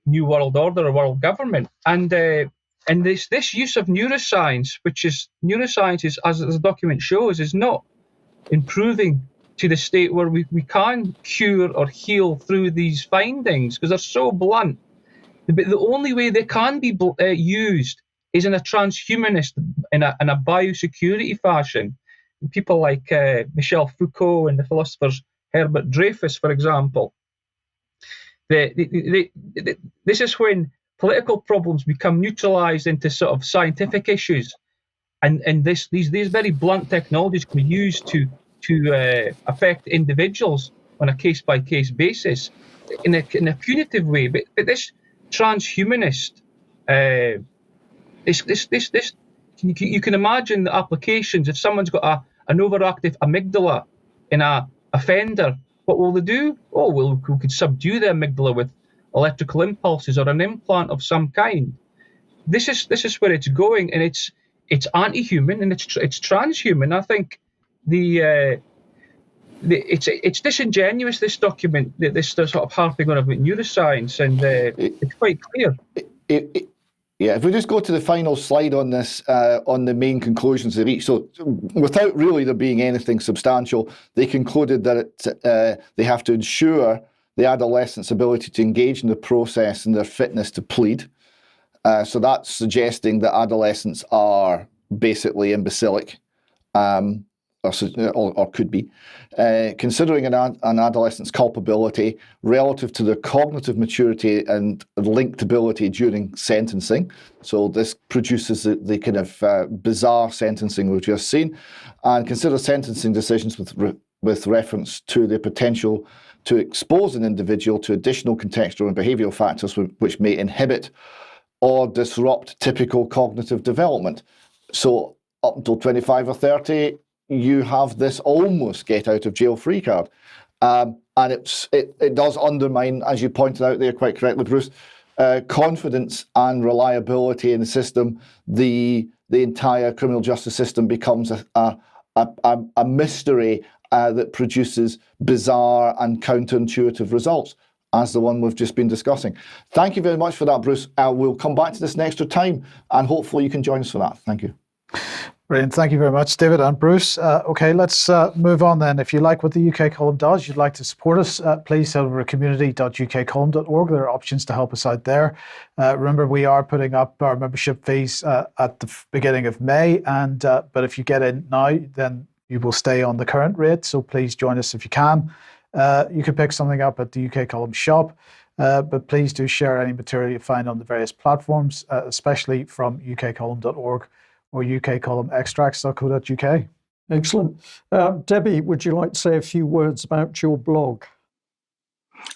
new world order or world government, and this use of neuroscience, as the document shows, is not improving to the state where we can cure or heal through these findings, because they're so blunt. But the only way they can be used is in a transhumanist, in a biosecurity fashion. People like Michel Foucault and the philosophers Herbert Dreyfus, for example. This is when political problems become neutralised into sort of scientific issues, and these very blunt technologies can be used to affect individuals on a case-by-case basis in a punitive way. But this transhumanist, you can imagine the applications. If someone's got an overactive amygdala in a offender, what will they do? Oh, well, we could subdue the amygdala with electrical impulses or an implant of some kind. This is where it's going, and it's anti-human and it's transhuman. I think it's disingenuous, this document, this sort of harping on about neuroscience, and it's quite clear. Yeah, if we just go to the final slide on this, on the main conclusions they reached. So without really there being anything substantial, they concluded that they have to ensure the adolescent's ability to engage in the process and their fitness to plead. So that's suggesting that adolescents are basically imbecilic, or could be. Considering an adolescent's culpability relative to their cognitive maturity and linkability during sentencing. So this produces the kind of bizarre sentencing we've just seen. And consider sentencing decisions with with reference to the potential to expose an individual to additional contextual and behavioural factors which may inhibit or disrupt typical cognitive development. So up until 25 or 30, you have this almost get out of jail free card. And it does undermine, as you pointed out there quite correctly, Bruce, confidence and reliability in the system. The entire criminal justice system becomes a mystery that produces bizarre and counterintuitive results, as the one we've just been discussing. Thank you very much for that, Bruce. We'll come back to this in extra time, and hopefully you can join us for that. Thank you. Brilliant. Thank you very much, David and Bruce. Okay, let's move on then. If you like what the UK Column does, you'd like to support us, please head over to community.ukcolumn.org. There are options to help us out there. Remember, we are putting up our membership fees at the beginning of May, and but if you get in now, then you will stay on the current rate, so please join us if you can. You can pick something up at the UK Column shop, but please do share any material you find on the various platforms, especially from ukcolumn.org or ukcolumnextracts.co.uk. Excellent. Debi, would you like to say a few words about your blog?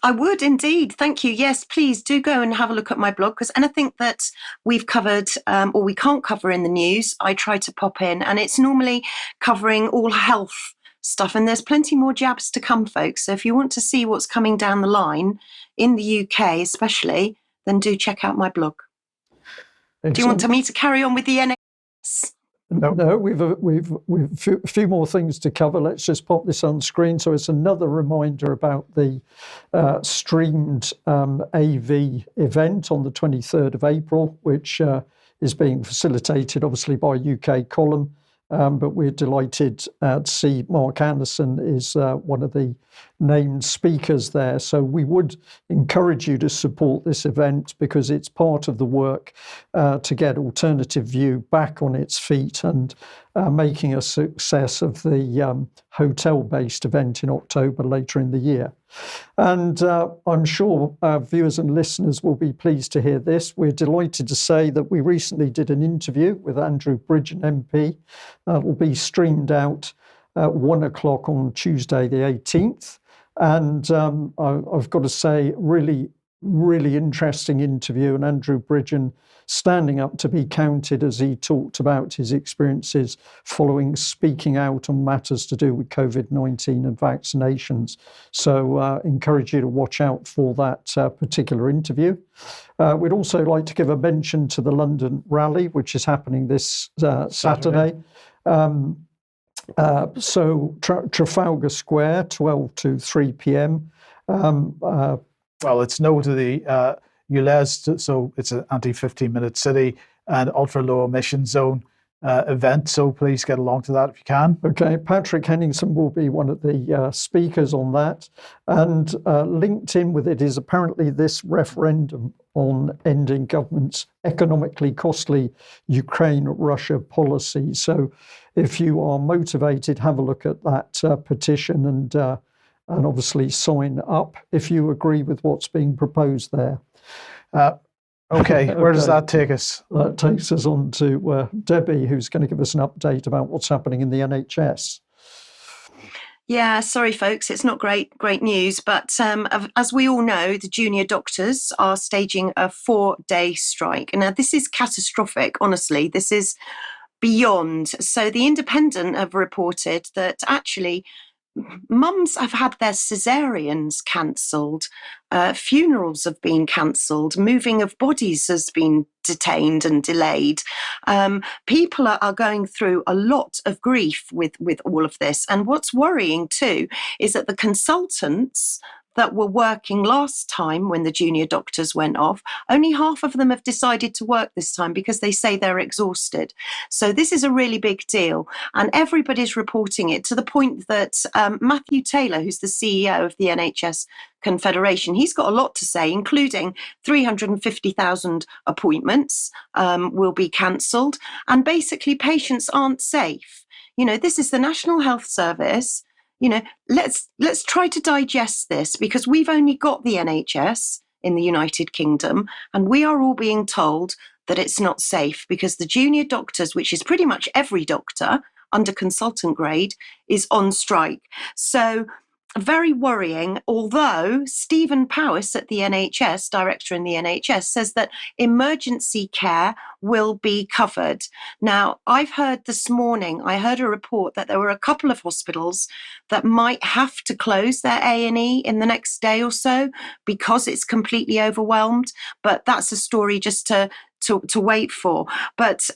I would indeed. Thank you. Yes, please do go and have a look at my blog, because anything that we've covered or we can't cover in the news, I try to pop in, and it's normally covering all health stuff. And there's plenty more jabs to come, folks. So if you want to see what's coming down the line in the UK, especially, then do check out my blog. Excellent. Do you want me to carry on with the NHS? No, we've a few more things to cover. Let's just pop this on screen. So it's another reminder about the streamed AV event on the 23rd of April, which is being facilitated obviously by UK Column. But we're delighted to see Mark Anderson is one of the named speakers there. So we would encourage you to support this event, because it's part of the work to get Alternative View back on its feet and making a success of the hotel-based event in October later in the year. And I'm sure our viewers and listeners will be pleased to hear this. We're delighted to say that we recently did an interview with Andrew Bridgen MP. It will be streamed out at 1 o'clock on Tuesday the 18th. And I've got to say, really interesting interview, and Andrew Bridgen standing up to be counted as he talked about his experiences following speaking out on matters to do with COVID-19 and vaccinations. So encourage you to watch out for that particular interview. We'd also like to give a mention to the London Rally, which is happening this Saturday. So Trafalgar Square, 12 to 3 p.m. Well, it's no to the ULEZ, so it's an anti-15-minute city and ultra-low emission zone event, so please get along to that if you can. Okay, Patrick Henningsen will be one of the speakers on that, and linked in with it is apparently this referendum on ending government's economically costly Ukraine-Russia policy. So if you are motivated, have a look at that petition and obviously sign up if you agree with what's being proposed there. Okay, where does that take us? That takes us on to Debi, who's going to give us an update about what's happening in the NHS. Yeah, sorry, folks, it's not great news, but as we all know, the junior doctors are staging a 4-day strike. And now this is catastrophic, honestly. This is beyond. So the Independent have reported that actually mums have had their caesareans cancelled, funerals have been cancelled, moving of bodies has been detained and delayed. People are going through a lot of grief with all of this. And what's worrying too is that the consultants that were working last time when the junior doctors went off, only half of them have decided to work this time because they say they're exhausted. So this is a really big deal, and everybody's reporting it, to the point that Matthew Taylor, who's the CEO of the NHS Confederation, he's got a lot to say, including 350,000 appointments will be cancelled, and basically patients aren't safe. You know, this is the National Health Service. You know, let's try to digest this, because we've only got the NHS in the United Kingdom, and we are all being told that it's not safe because the junior doctors, which is pretty much every doctor, under consultant grade is on strike. So very worrying, although Stephen Powis at the NHS, director in the NHS, says that emergency care will be covered. Now, I've heard this morning, I heard a report that there were a couple of hospitals that might have to close their A&E in the next day or so because it's completely overwhelmed. But that's a story just to wait for. But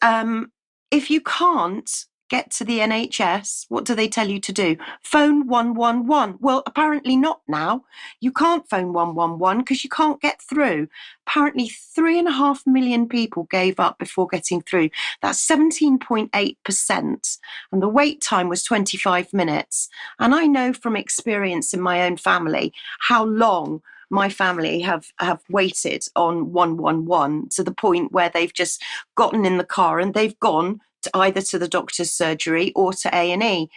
if you can't get to the NHS, what do they tell you to do? Phone 111. Well, apparently not now. You can't phone 111 because you can't get through. Apparently 3.5 million people gave up before getting through. That's 17.8%. And the wait time was 25 minutes. And I know from experience in my own family how long my family have waited on 111 to the point where they've just gotten in the car and they've gone either to the doctor's surgery or to A&E.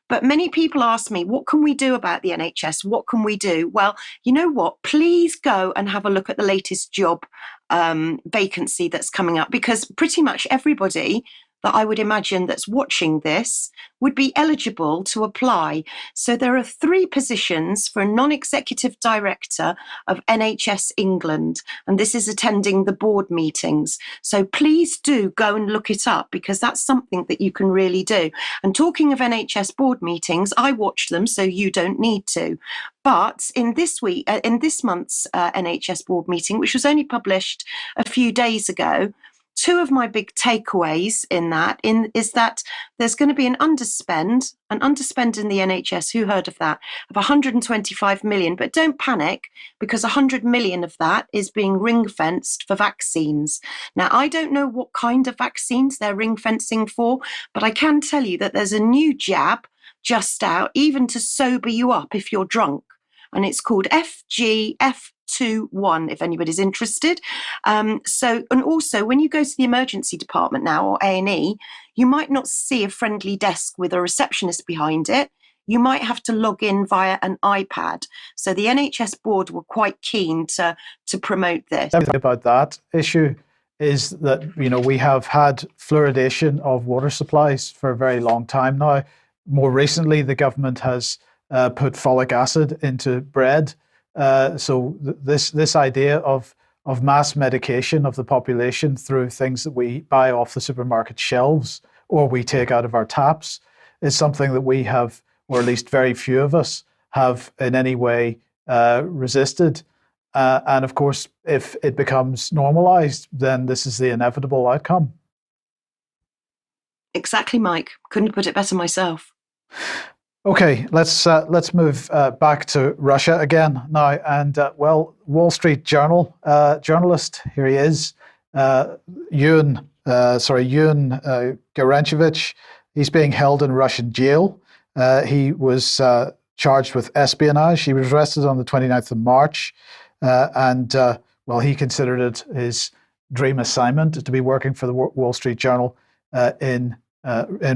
But many people ask me, what can we do about the NHS? What can we do? Well, you know what? Please go and have a look at the latest job vacancy that's coming up, because pretty much everybody that I would imagine that's watching this would be eligible to apply. So there are 3 positions for a non-executive director of NHS England, and this is attending the board meetings. So please do go and look it up, because that's something that you can really do. And talking of NHS board meetings, I watch them, so you don't need to. But in this month's NHS board meeting, which was only published a few days ago, 2 of my big takeaways is that there's going to be an underspend in the NHS. Who heard of that? Of 125 million. But don't panic, because 100 million of that is being ring-fenced for vaccines. Now, I don't know what kind of vaccines they're ring-fencing for, but I can tell you that there's a new jab just out, even to sober you up if you're drunk. And it's called FGF21, if anybody's interested. And also, when you go to the emergency department now, or A&E, you might not see a friendly desk with a receptionist behind it. You might have to log in via an iPad. So the NHS board were quite keen to promote this. About that issue is that, we have had fluoridation of water supplies for a very long time now. More recently, the government has put folic acid into bread. So this idea of mass medication of the population through things that we buy off the supermarket shelves or we take out of our taps is something that we have, or at least very few of us, have in any way resisted. And of course, if it becomes normalized, then this is the inevitable outcome. Exactly, Mike. Couldn't put it better myself. Okay, let's move back to Russia again now. And Wall Street Journal journalist, here he is, Ewan Gerrish. He's being held in Russian jail. He was charged with espionage. He was arrested on the 29th of March, and he considered it his dream assignment to be working for the Wall Street Journal in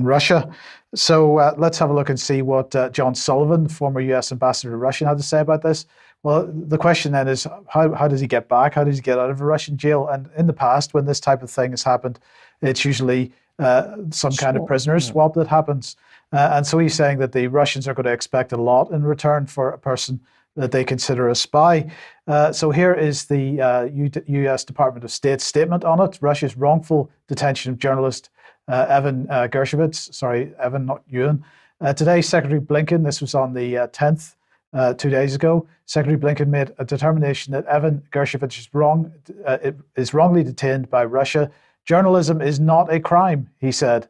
Russia. So let's have a look and see what John Sullivan, former US ambassador to Russia, had to say about this. Well, the question then is, how does he get back? How does he get out of a Russian jail? And in the past, when this type of thing has happened, it's usually some kind of prisoner swap that happens. And so he's saying that the Russians are going to expect a lot in return for a person that they consider a spy. So here is the US Department of State statement on it. Russia's wrongful detention of journalist Evan Gershkovich, sorry, Evan, not Ewan. Today, Secretary Blinken, this was on the 10th, 2 days ago, Secretary Blinken made a determination that Evan Gershkovich is wrongly detained by Russia. Journalism is not a crime, he said.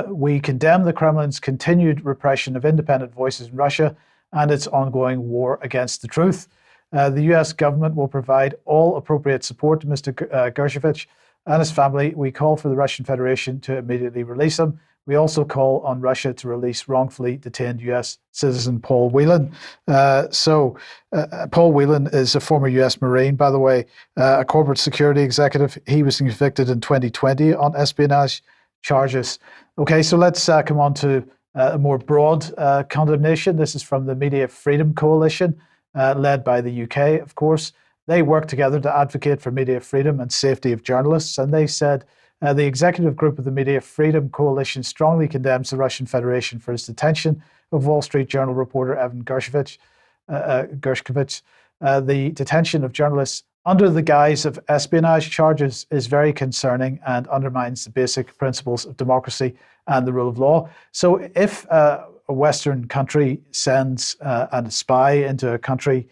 We condemn the Kremlin's continued repression of independent voices in Russia and its ongoing war against the truth. The US government will provide all appropriate support to Mr. Gershkovich and his family. We call for the Russian Federation to immediately release him. We also call on Russia to release wrongfully detained US citizen Paul Whelan. Paul Whelan is a former US Marine, by the way, a corporate security executive. He was convicted in 2020 on espionage charges. Okay, so let's come on to a more broad condemnation. This is from the Media Freedom Coalition, led by the UK, of course. They work together to advocate for media freedom and safety of journalists, and they said The executive group of the Media Freedom Coalition strongly condemns the Russian Federation for its detention of Wall Street Journal reporter Evan Gershkovich. The detention of journalists under the guise of espionage charges is very concerning and undermines the basic principles of democracy and the rule of law. So if a Western country sends a spy into a country,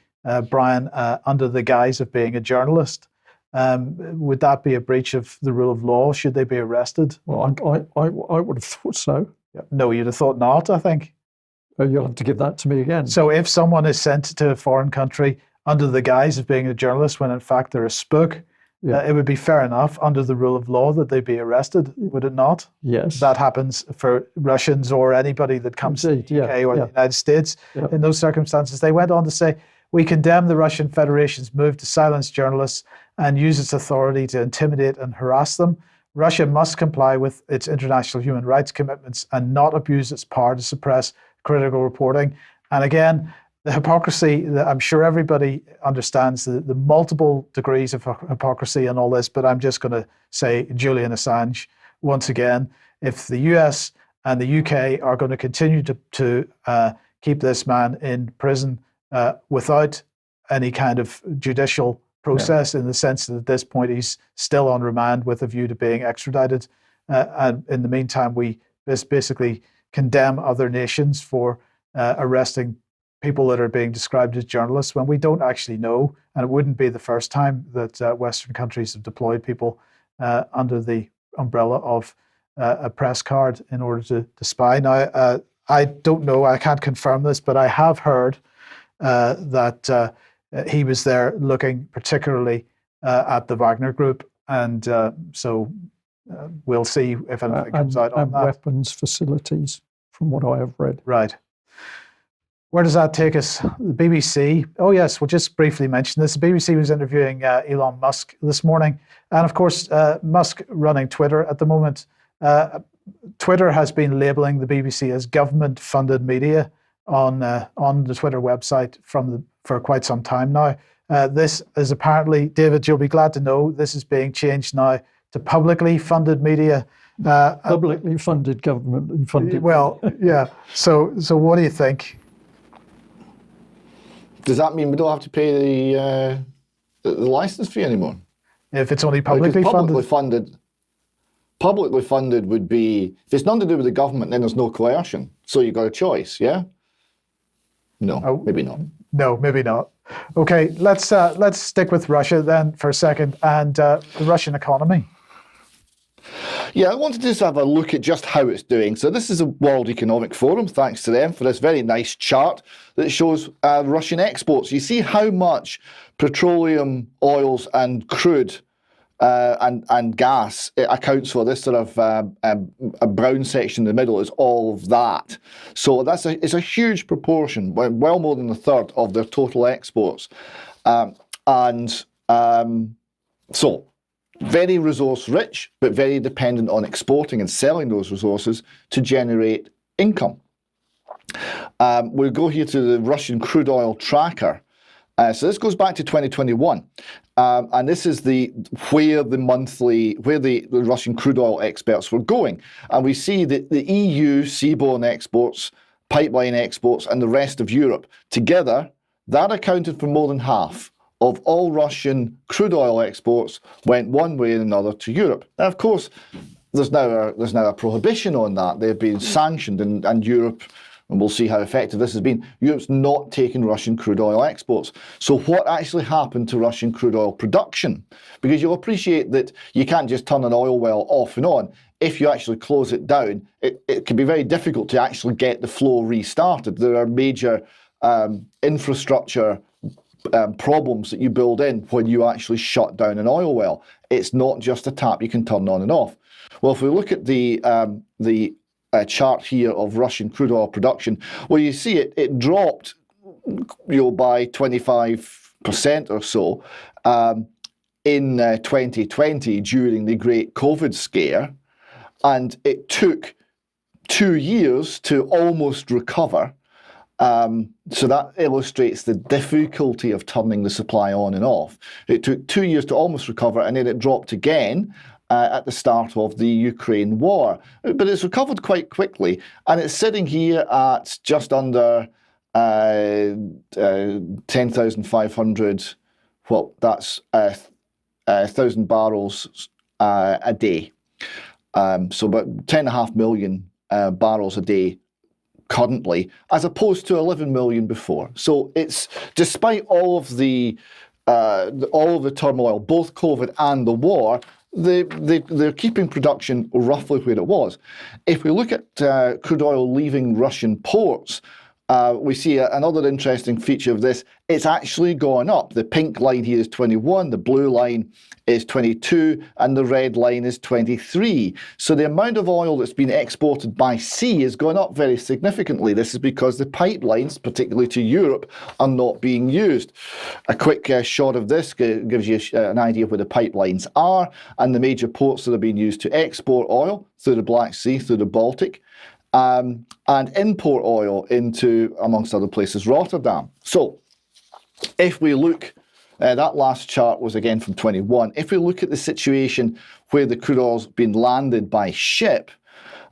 Brian, under the guise of being a journalist, would that be a breach of the rule of law? Should they be arrested? Well, I would have thought so. No, you'd have thought not, I think. You'll have to give that to me again. So if someone is sent to a foreign country under the guise of being a journalist when in fact they're a spook, it would be fair enough under the rule of law that they be arrested, would it not? Yes. That happens for Russians or anybody that comes to the UK or the United States in those circumstances. They went on to say, we condemn the Russian Federation's move to silence journalists and use its authority to intimidate and harass them. Russia must comply with its international human rights commitments and not abuse its power to suppress critical reporting. And again, the hypocrisy, that I'm sure everybody understands the multiple degrees of hypocrisy in all this, but I'm just going to say Julian Assange, once again, if the US and the UK are going to continue to keep this man in prison without any kind of judicial process, in the sense that at this point he's still on remand with a view to being extradited, and in the meantime we basically condemn other nations for arresting people that are being described as journalists when we don't actually know, and it wouldn't be the first time that Western countries have deployed people under the umbrella of a press card in order to spy. Now, I don't know, I can't confirm this, but I have heard that he was there looking particularly at the Wagner Group, and so we'll see if anything comes out on that. Weapons facilities, from what I have read. Right. Where does that take us? The BBC. Oh yes, we'll just briefly mention this. The BBC was interviewing Elon Musk this morning, and of course, Musk running Twitter at the moment. Twitter has been labelling the BBC as government-funded media on the Twitter website for quite some time now. This is apparently, David, you'll be glad to know, this is being changed now to publicly funded media. Publicly funded, government funded. Well, yeah. So what do you think? Does that mean we don't have to pay the license fee anymore? If it's only publicly funded? Publicly funded would be, if it's nothing to do with the government, then there's no coercion. So you've got a choice, yeah? No, maybe not. No, maybe not. Okay, let's stick with Russia then for a second, and the Russian economy. Yeah, I wanted to just have a look at just how it's doing. So this is the World Economic Forum, thanks to them for this very nice chart that shows Russian exports. You see how much petroleum, oils and crude and gas accounts for. This sort of a brown section in the middle is all of that. So it's a huge proportion, well more than a third of their total exports. So very resource rich, but very dependent on exporting and selling those resources to generate income. We'll go here to the Russian crude oil tracker. So this goes back to 2021, and this is where the Russian crude oil experts were going. And we see that the EU seaborne exports, pipeline exports, and the rest of Europe together, that accounted for more than half of all Russian crude oil exports went one way or another to Europe. Now, of course, there's now a prohibition on that. They've been sanctioned, and Europe, and we'll see how effective this has been, Europe's not taking Russian crude oil exports. So what actually happened to Russian crude oil production? Because you'll appreciate that you can't just turn an oil well off and on. If you actually close it down, it can be very difficult to actually get the flow restarted. There are major infrastructure problems that you build in when you actually shut down an oil well. It's not just a tap you can turn on and off. Well, if we look at the chart here of Russian crude oil production, well, you see it dropped, by 25% or so in 2020 during the great COVID scare, and it took 2 years to almost recover. So that illustrates the difficulty of turning the supply on and off. It took 2 years to almost recover, and then it dropped again at the start of the Ukraine war. But it's recovered quite quickly, and it's sitting here at just under 10,500. Well, that's 1,000 barrels a day. So about 10.5 million barrels a day currently, as opposed to 11 million before. So it's, despite all of the turmoil, both COVID and the war, they're keeping production roughly where it was. If we look at crude oil leaving Russian ports, we see another interesting feature of this. It's actually gone up. The pink line here is 21, the blue line is 22, and the red line is 23. So the amount of oil that's been exported by sea has gone up very significantly. This is because the pipelines, particularly to Europe, are not being used. A quick shot of this gives you an idea of where the pipelines are and the major ports that are being used to export oil through the Black Sea, through the Baltic. And import oil into, amongst other places, Rotterdam. So if we look, that last chart was again from 21. If we look at the situation where the crude oil's been landed by ship,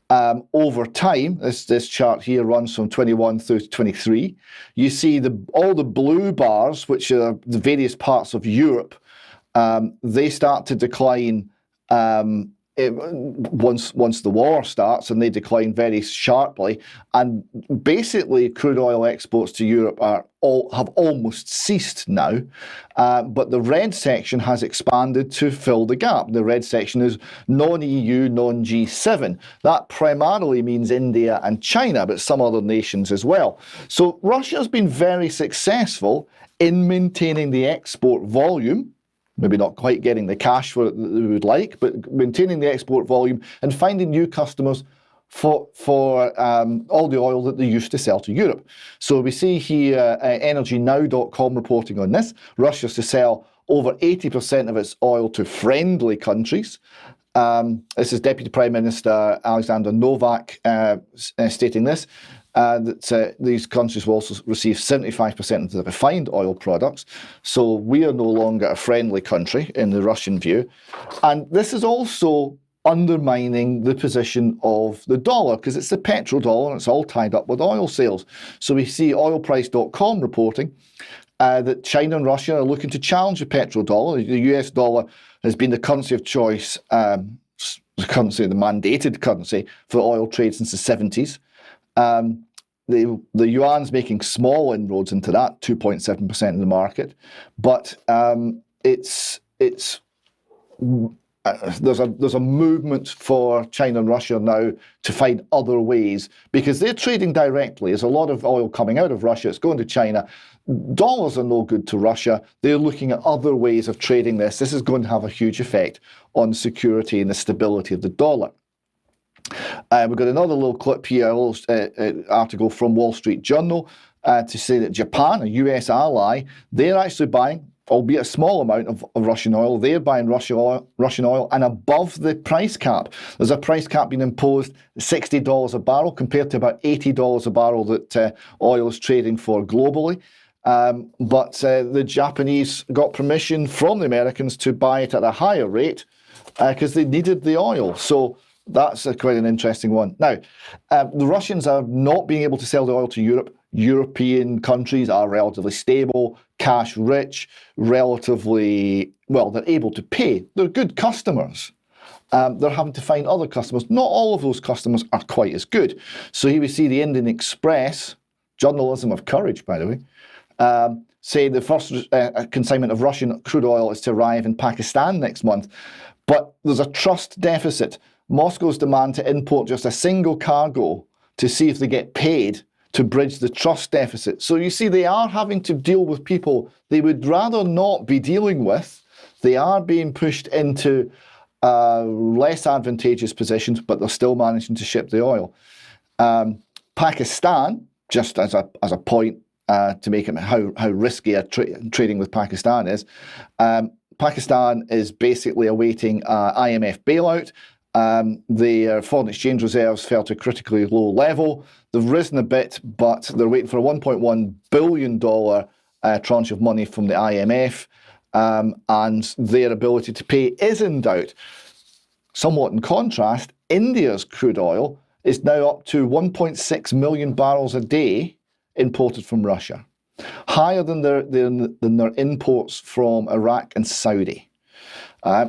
over time, this chart here runs from 21 through to 23, you see all the blue bars, which are the various parts of Europe, they start to decline once the war starts, and they decline very sharply. And basically, crude oil exports to Europe have almost ceased now. But the red section has expanded to fill the gap. The red section is non-EU, non-G7. That primarily means India and China, but some other nations as well. So Russia's been very successful in maintaining the export volume. Maybe not quite getting the cash for it that we would like, but maintaining the export volume and finding new customers for all the oil that they used to sell to Europe. So we see here EnergyNow.com reporting on this. Russia's to sell over 80% of its oil to friendly countries. This is Deputy Prime Minister Alexander Novak stating this. That these countries will also receive 75% of the refined oil products. So we are no longer a friendly country in the Russian view. And this is also undermining the position of the dollar, because it's the petrodollar and it's all tied up with oil sales. So we see oilprice.com reporting that China and Russia are looking to challenge the petrodollar. The US dollar has been the currency of choice, the mandated currency for oil trade since the 70s. The yuan's making small inroads into that, 2.7% of the market, but there's a movement for China and Russia now to find other ways, because they're trading directly. There's a lot of oil coming out of Russia. It's going to China. Dollars are no good to Russia. They're looking at other ways of trading this. This is going to have a huge effect on security and the stability of the dollar. We've got another little clip here, a little article from Wall Street Journal to say that Japan, a US ally, they're actually buying, albeit a small amount of Russian oil. They're buying Russian oil and above the price cap. There's a price cap being imposed, $60 a barrel, compared to about $80 a barrel that oil is trading for globally. But the Japanese got permission from the Americans to buy it at a higher rate because they needed the oil. So that's quite an interesting one. Now, the Russians are not being able to sell the oil to Europe. European countries are relatively stable, cash rich, relatively, well, they're able to pay. They're good customers. They're having to find other customers. Not all of those customers are quite as good. So here we see the Indian Express, journalism of courage, by the way, say the first consignment of Russian crude oil is to arrive in Pakistan next month. But there's a trust deficit. Moscow's demand to import just a single cargo to see if they get paid to bridge the trust deficit. So you see, they are having to deal with people they would rather not be dealing with. They are being pushed into less advantageous positions, but they're still managing to ship the oil. Pakistan, just as a point to make it how risky trading with Pakistan is, Pakistan is basically awaiting IMF bailout. Their foreign exchange reserves fell to a critically low level. They've risen a bit, but they're waiting for a $1.1 billion tranche of money from the IMF, and their ability to pay is in doubt. Somewhat in contrast, India's crude oil is now up to 1.6 million barrels a day imported from Russia, higher than their imports from Iraq and Saudi.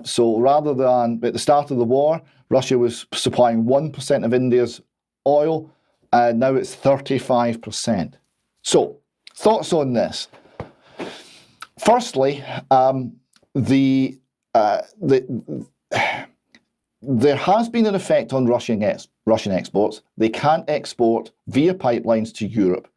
So rather than at the start of the war, Russia was supplying 1% of India's oil, now it's 35%. So, thoughts on this? Firstly, there has been an effect on Russian exports. They can't export via pipelines to Europe,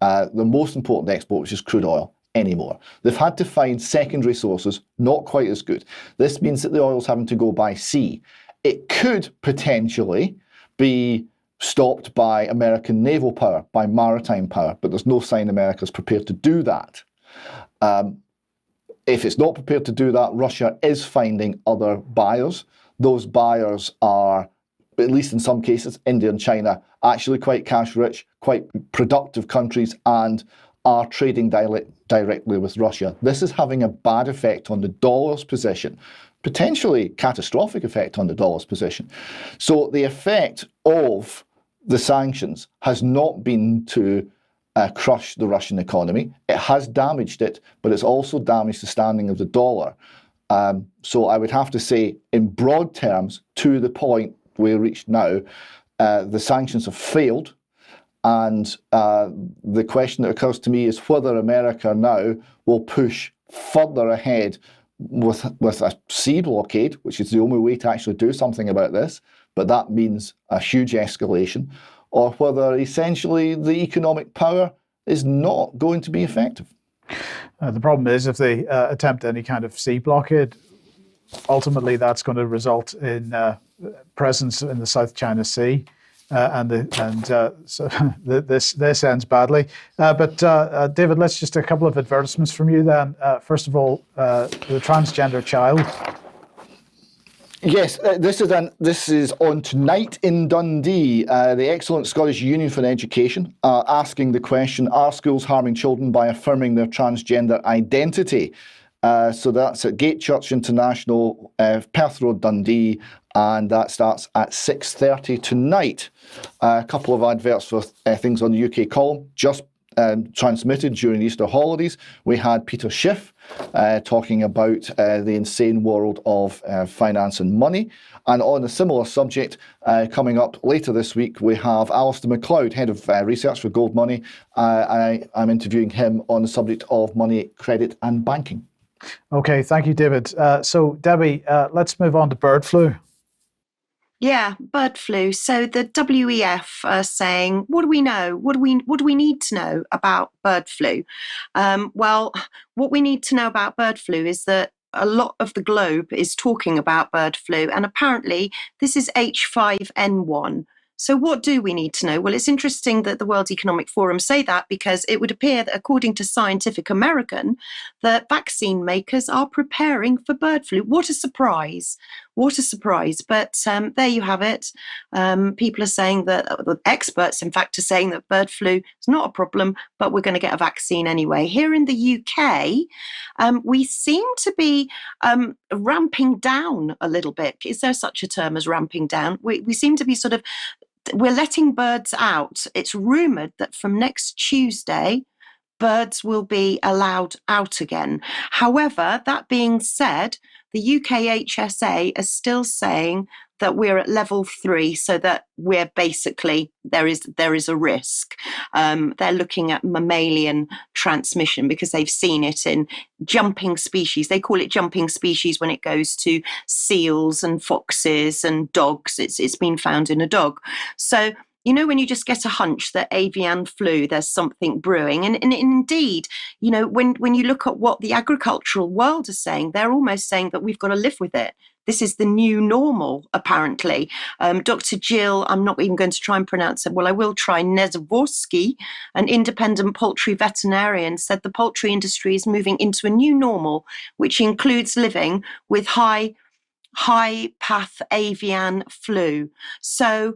the most important export, which is crude oil, anymore. They've had to find secondary sources, not quite as good. This means that the oil's having to go by sea. It could potentially be stopped by American naval power, by maritime power, but there's no sign America's prepared to do that. If it's not prepared to do that, Russia is finding other buyers. Those buyers are, at least in some cases, India and China, actually quite cash rich, quite productive countries, and are trading directly with Russia. This is having a bad effect on the dollar's position, potentially catastrophic effect on the dollar's position. So the effect of the sanctions has not been to crush the Russian economy. It has damaged it, but it's also damaged the standing of the dollar. So I would have to say, in broad terms, to the point we're reached now, the sanctions have failed. And the question that occurs to me is whether America now will push further ahead with a sea blockade, which is the only way to actually do something about this, but that means a huge escalation, or whether essentially the economic power is not going to be effective. The problem is if they attempt any kind of sea blockade, ultimately that's going to result in presence in the South China Sea. So this ends badly. But David, let's just a couple of advertisements from you then. First of all, the transgender child. Yes, this is on tonight in Dundee. The excellent Scottish Union for Education asking the question: are schools harming children by affirming their transgender identity? So that's at Gate Church International, Perth Road, Dundee, and that starts at 6:30 tonight. A couple of adverts for things on the UK column just transmitted during Easter holidays. We had Peter Schiff talking about the insane world of finance and money. And on a similar subject, coming up later this week, we have Alistair MacLeod, Head of Research for Gold Money. I'm interviewing him on the subject of money, credit and banking. Okay, thank you, David. So, Debi, let's move on to bird flu. Yeah, bird flu. So the WEF are saying, what do we know? What do we need to know about bird flu? Well, what we need to know about bird flu is that a lot of the globe is talking about bird flu, and apparently this is H5N1. So what do we need to know? Well, it's interesting that the World Economic Forum say that, because it would appear that according to Scientific American, that vaccine makers are preparing for bird flu. What a surprise. What a surprise. But there you have it. People are saying that, experts in fact are saying that bird flu is not a problem, but we're going to get a vaccine anyway. Here in the UK, we seem to be ramping down a little bit. Is there such a term as ramping down? We seem to be we're letting birds out. It's rumoured that from next Tuesday, birds will be allowed out again. However, that being said, the UK HSA is still saying that we're at level 3, so that we're basically, there is a risk. They're looking at mammalian transmission because they've seen it in jumping species. They call it jumping species when it goes to seals and foxes and dogs. It's been found in a dog. So, you know, when you just get a hunch that avian flu, there's something brewing. And indeed, you know, when you look at what the agricultural world is saying, they're almost saying that we've got to live with it. This is the new normal, apparently. Dr. Jill, I'm not even going to try and pronounce it. Well, I will try. Nezvorsky, an independent poultry veterinarian, said the poultry industry is moving into a new normal, which includes living with high path avian flu. So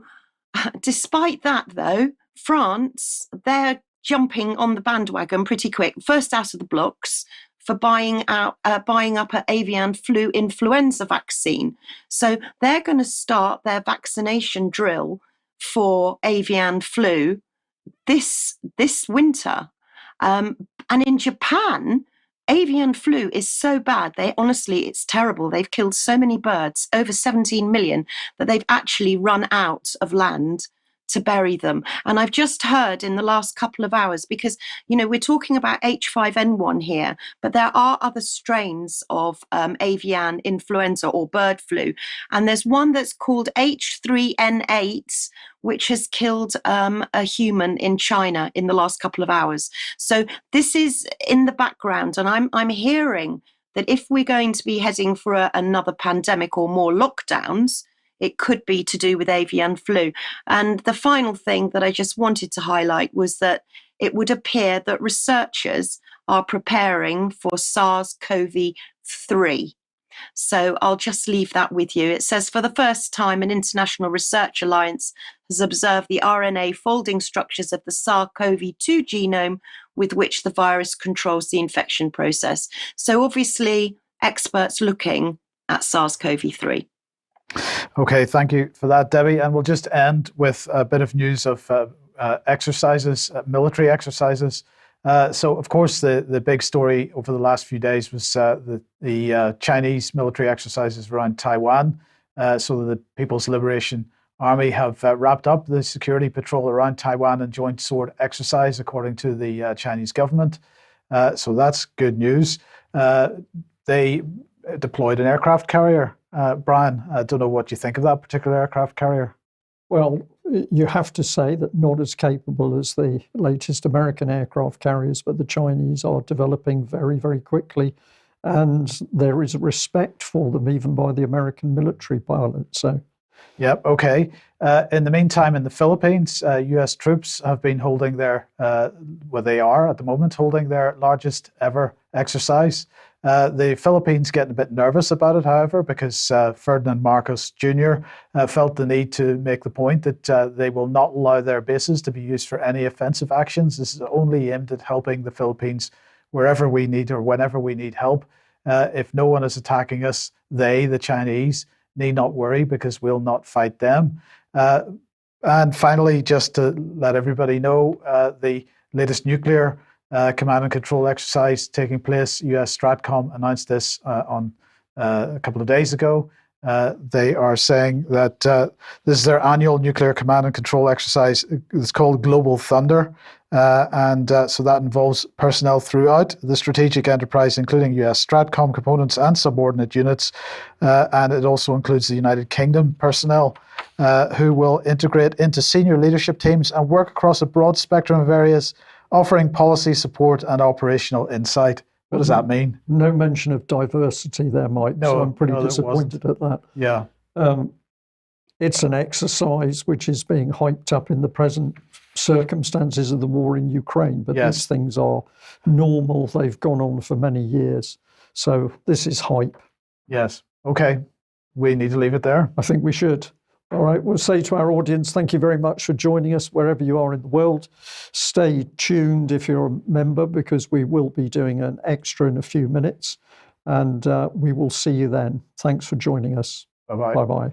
despite that, though, France, they're jumping on the bandwagon pretty quick. First out of the blocks, for buying up an avian flu influenza vaccine. So they're going to start their vaccination drill for avian flu this winter. And in Japan, avian flu is so bad. It's terrible. They've killed so many birds, over 17 million, that they've actually run out of land to bury them. And I've just heard in the last couple of hours, because, we're talking about H5N1 here, but there are other strains of avian influenza or bird flu. And there's one that's called H3N8, which has killed a human in China in the last couple of hours. So this is in the background. And I'm hearing that if we're going to be heading for another pandemic or more lockdowns, it could be to do with avian flu. And the final thing that I just wanted to highlight was that it would appear that researchers are preparing for SARS-CoV-3. So I'll just leave that with you. It says, for the first time, an international research alliance has observed the RNA folding structures of the SARS-CoV-2 genome with which the virus controls the infection process. So obviously, experts looking at SARS-CoV-3. Okay, thank you for that, Debbie. And we'll just end with a bit of news of exercises, military exercises. So, of course, the big story over the last few days was the Chinese military exercises around Taiwan. So the People's Liberation Army have wrapped up the security patrol around Taiwan and joint sword exercise, according to the Chinese government. So that's good news. They deployed an aircraft carrier. Brian, I don't know what you think of that particular aircraft carrier. Well, you have to say that not as capable as the latest American aircraft carriers, but the Chinese are developing very, very quickly. And there is respect for them even by the American military pilots. So, yep, okay. In the meantime, in the Philippines, US troops have been holding they are at the moment holding their largest ever exercise. The Philippines getting a bit nervous about it, however, because Ferdinand Marcos Jr. Felt the need to make the point that they will not allow their bases to be used for any offensive actions. This is only aimed at helping the Philippines wherever we need or whenever we need help. If no one is attacking us, the Chinese, need not worry because we'll not fight them. And finally, just to let everybody know, the latest nuclear command and control exercise taking place. US Stratcom announced this on a couple of days ago. They are saying that this is their annual nuclear command and control exercise. It's called Global Thunder. So that involves personnel throughout the strategic enterprise, including US Stratcom components and subordinate units. And it also includes the United Kingdom personnel who will integrate into senior leadership teams and work across a broad spectrum of areas, offering policy support and operational insight. What does that mean? No mention of diversity there, Mike, so I'm pretty disappointed at that. Yeah. It's an exercise which is being hyped up in the present circumstances of the war in Ukraine, but these things are normal. They've gone on for many years. So this is hype. Yes. Okay. We need to leave it there. I think we should. All right, we'll say to our audience, thank you very much for joining us wherever you are in the world. Stay tuned if you're a member, because we will be doing an extra in a few minutes, and we will see you then. Thanks for joining us. Bye-bye. Bye-bye.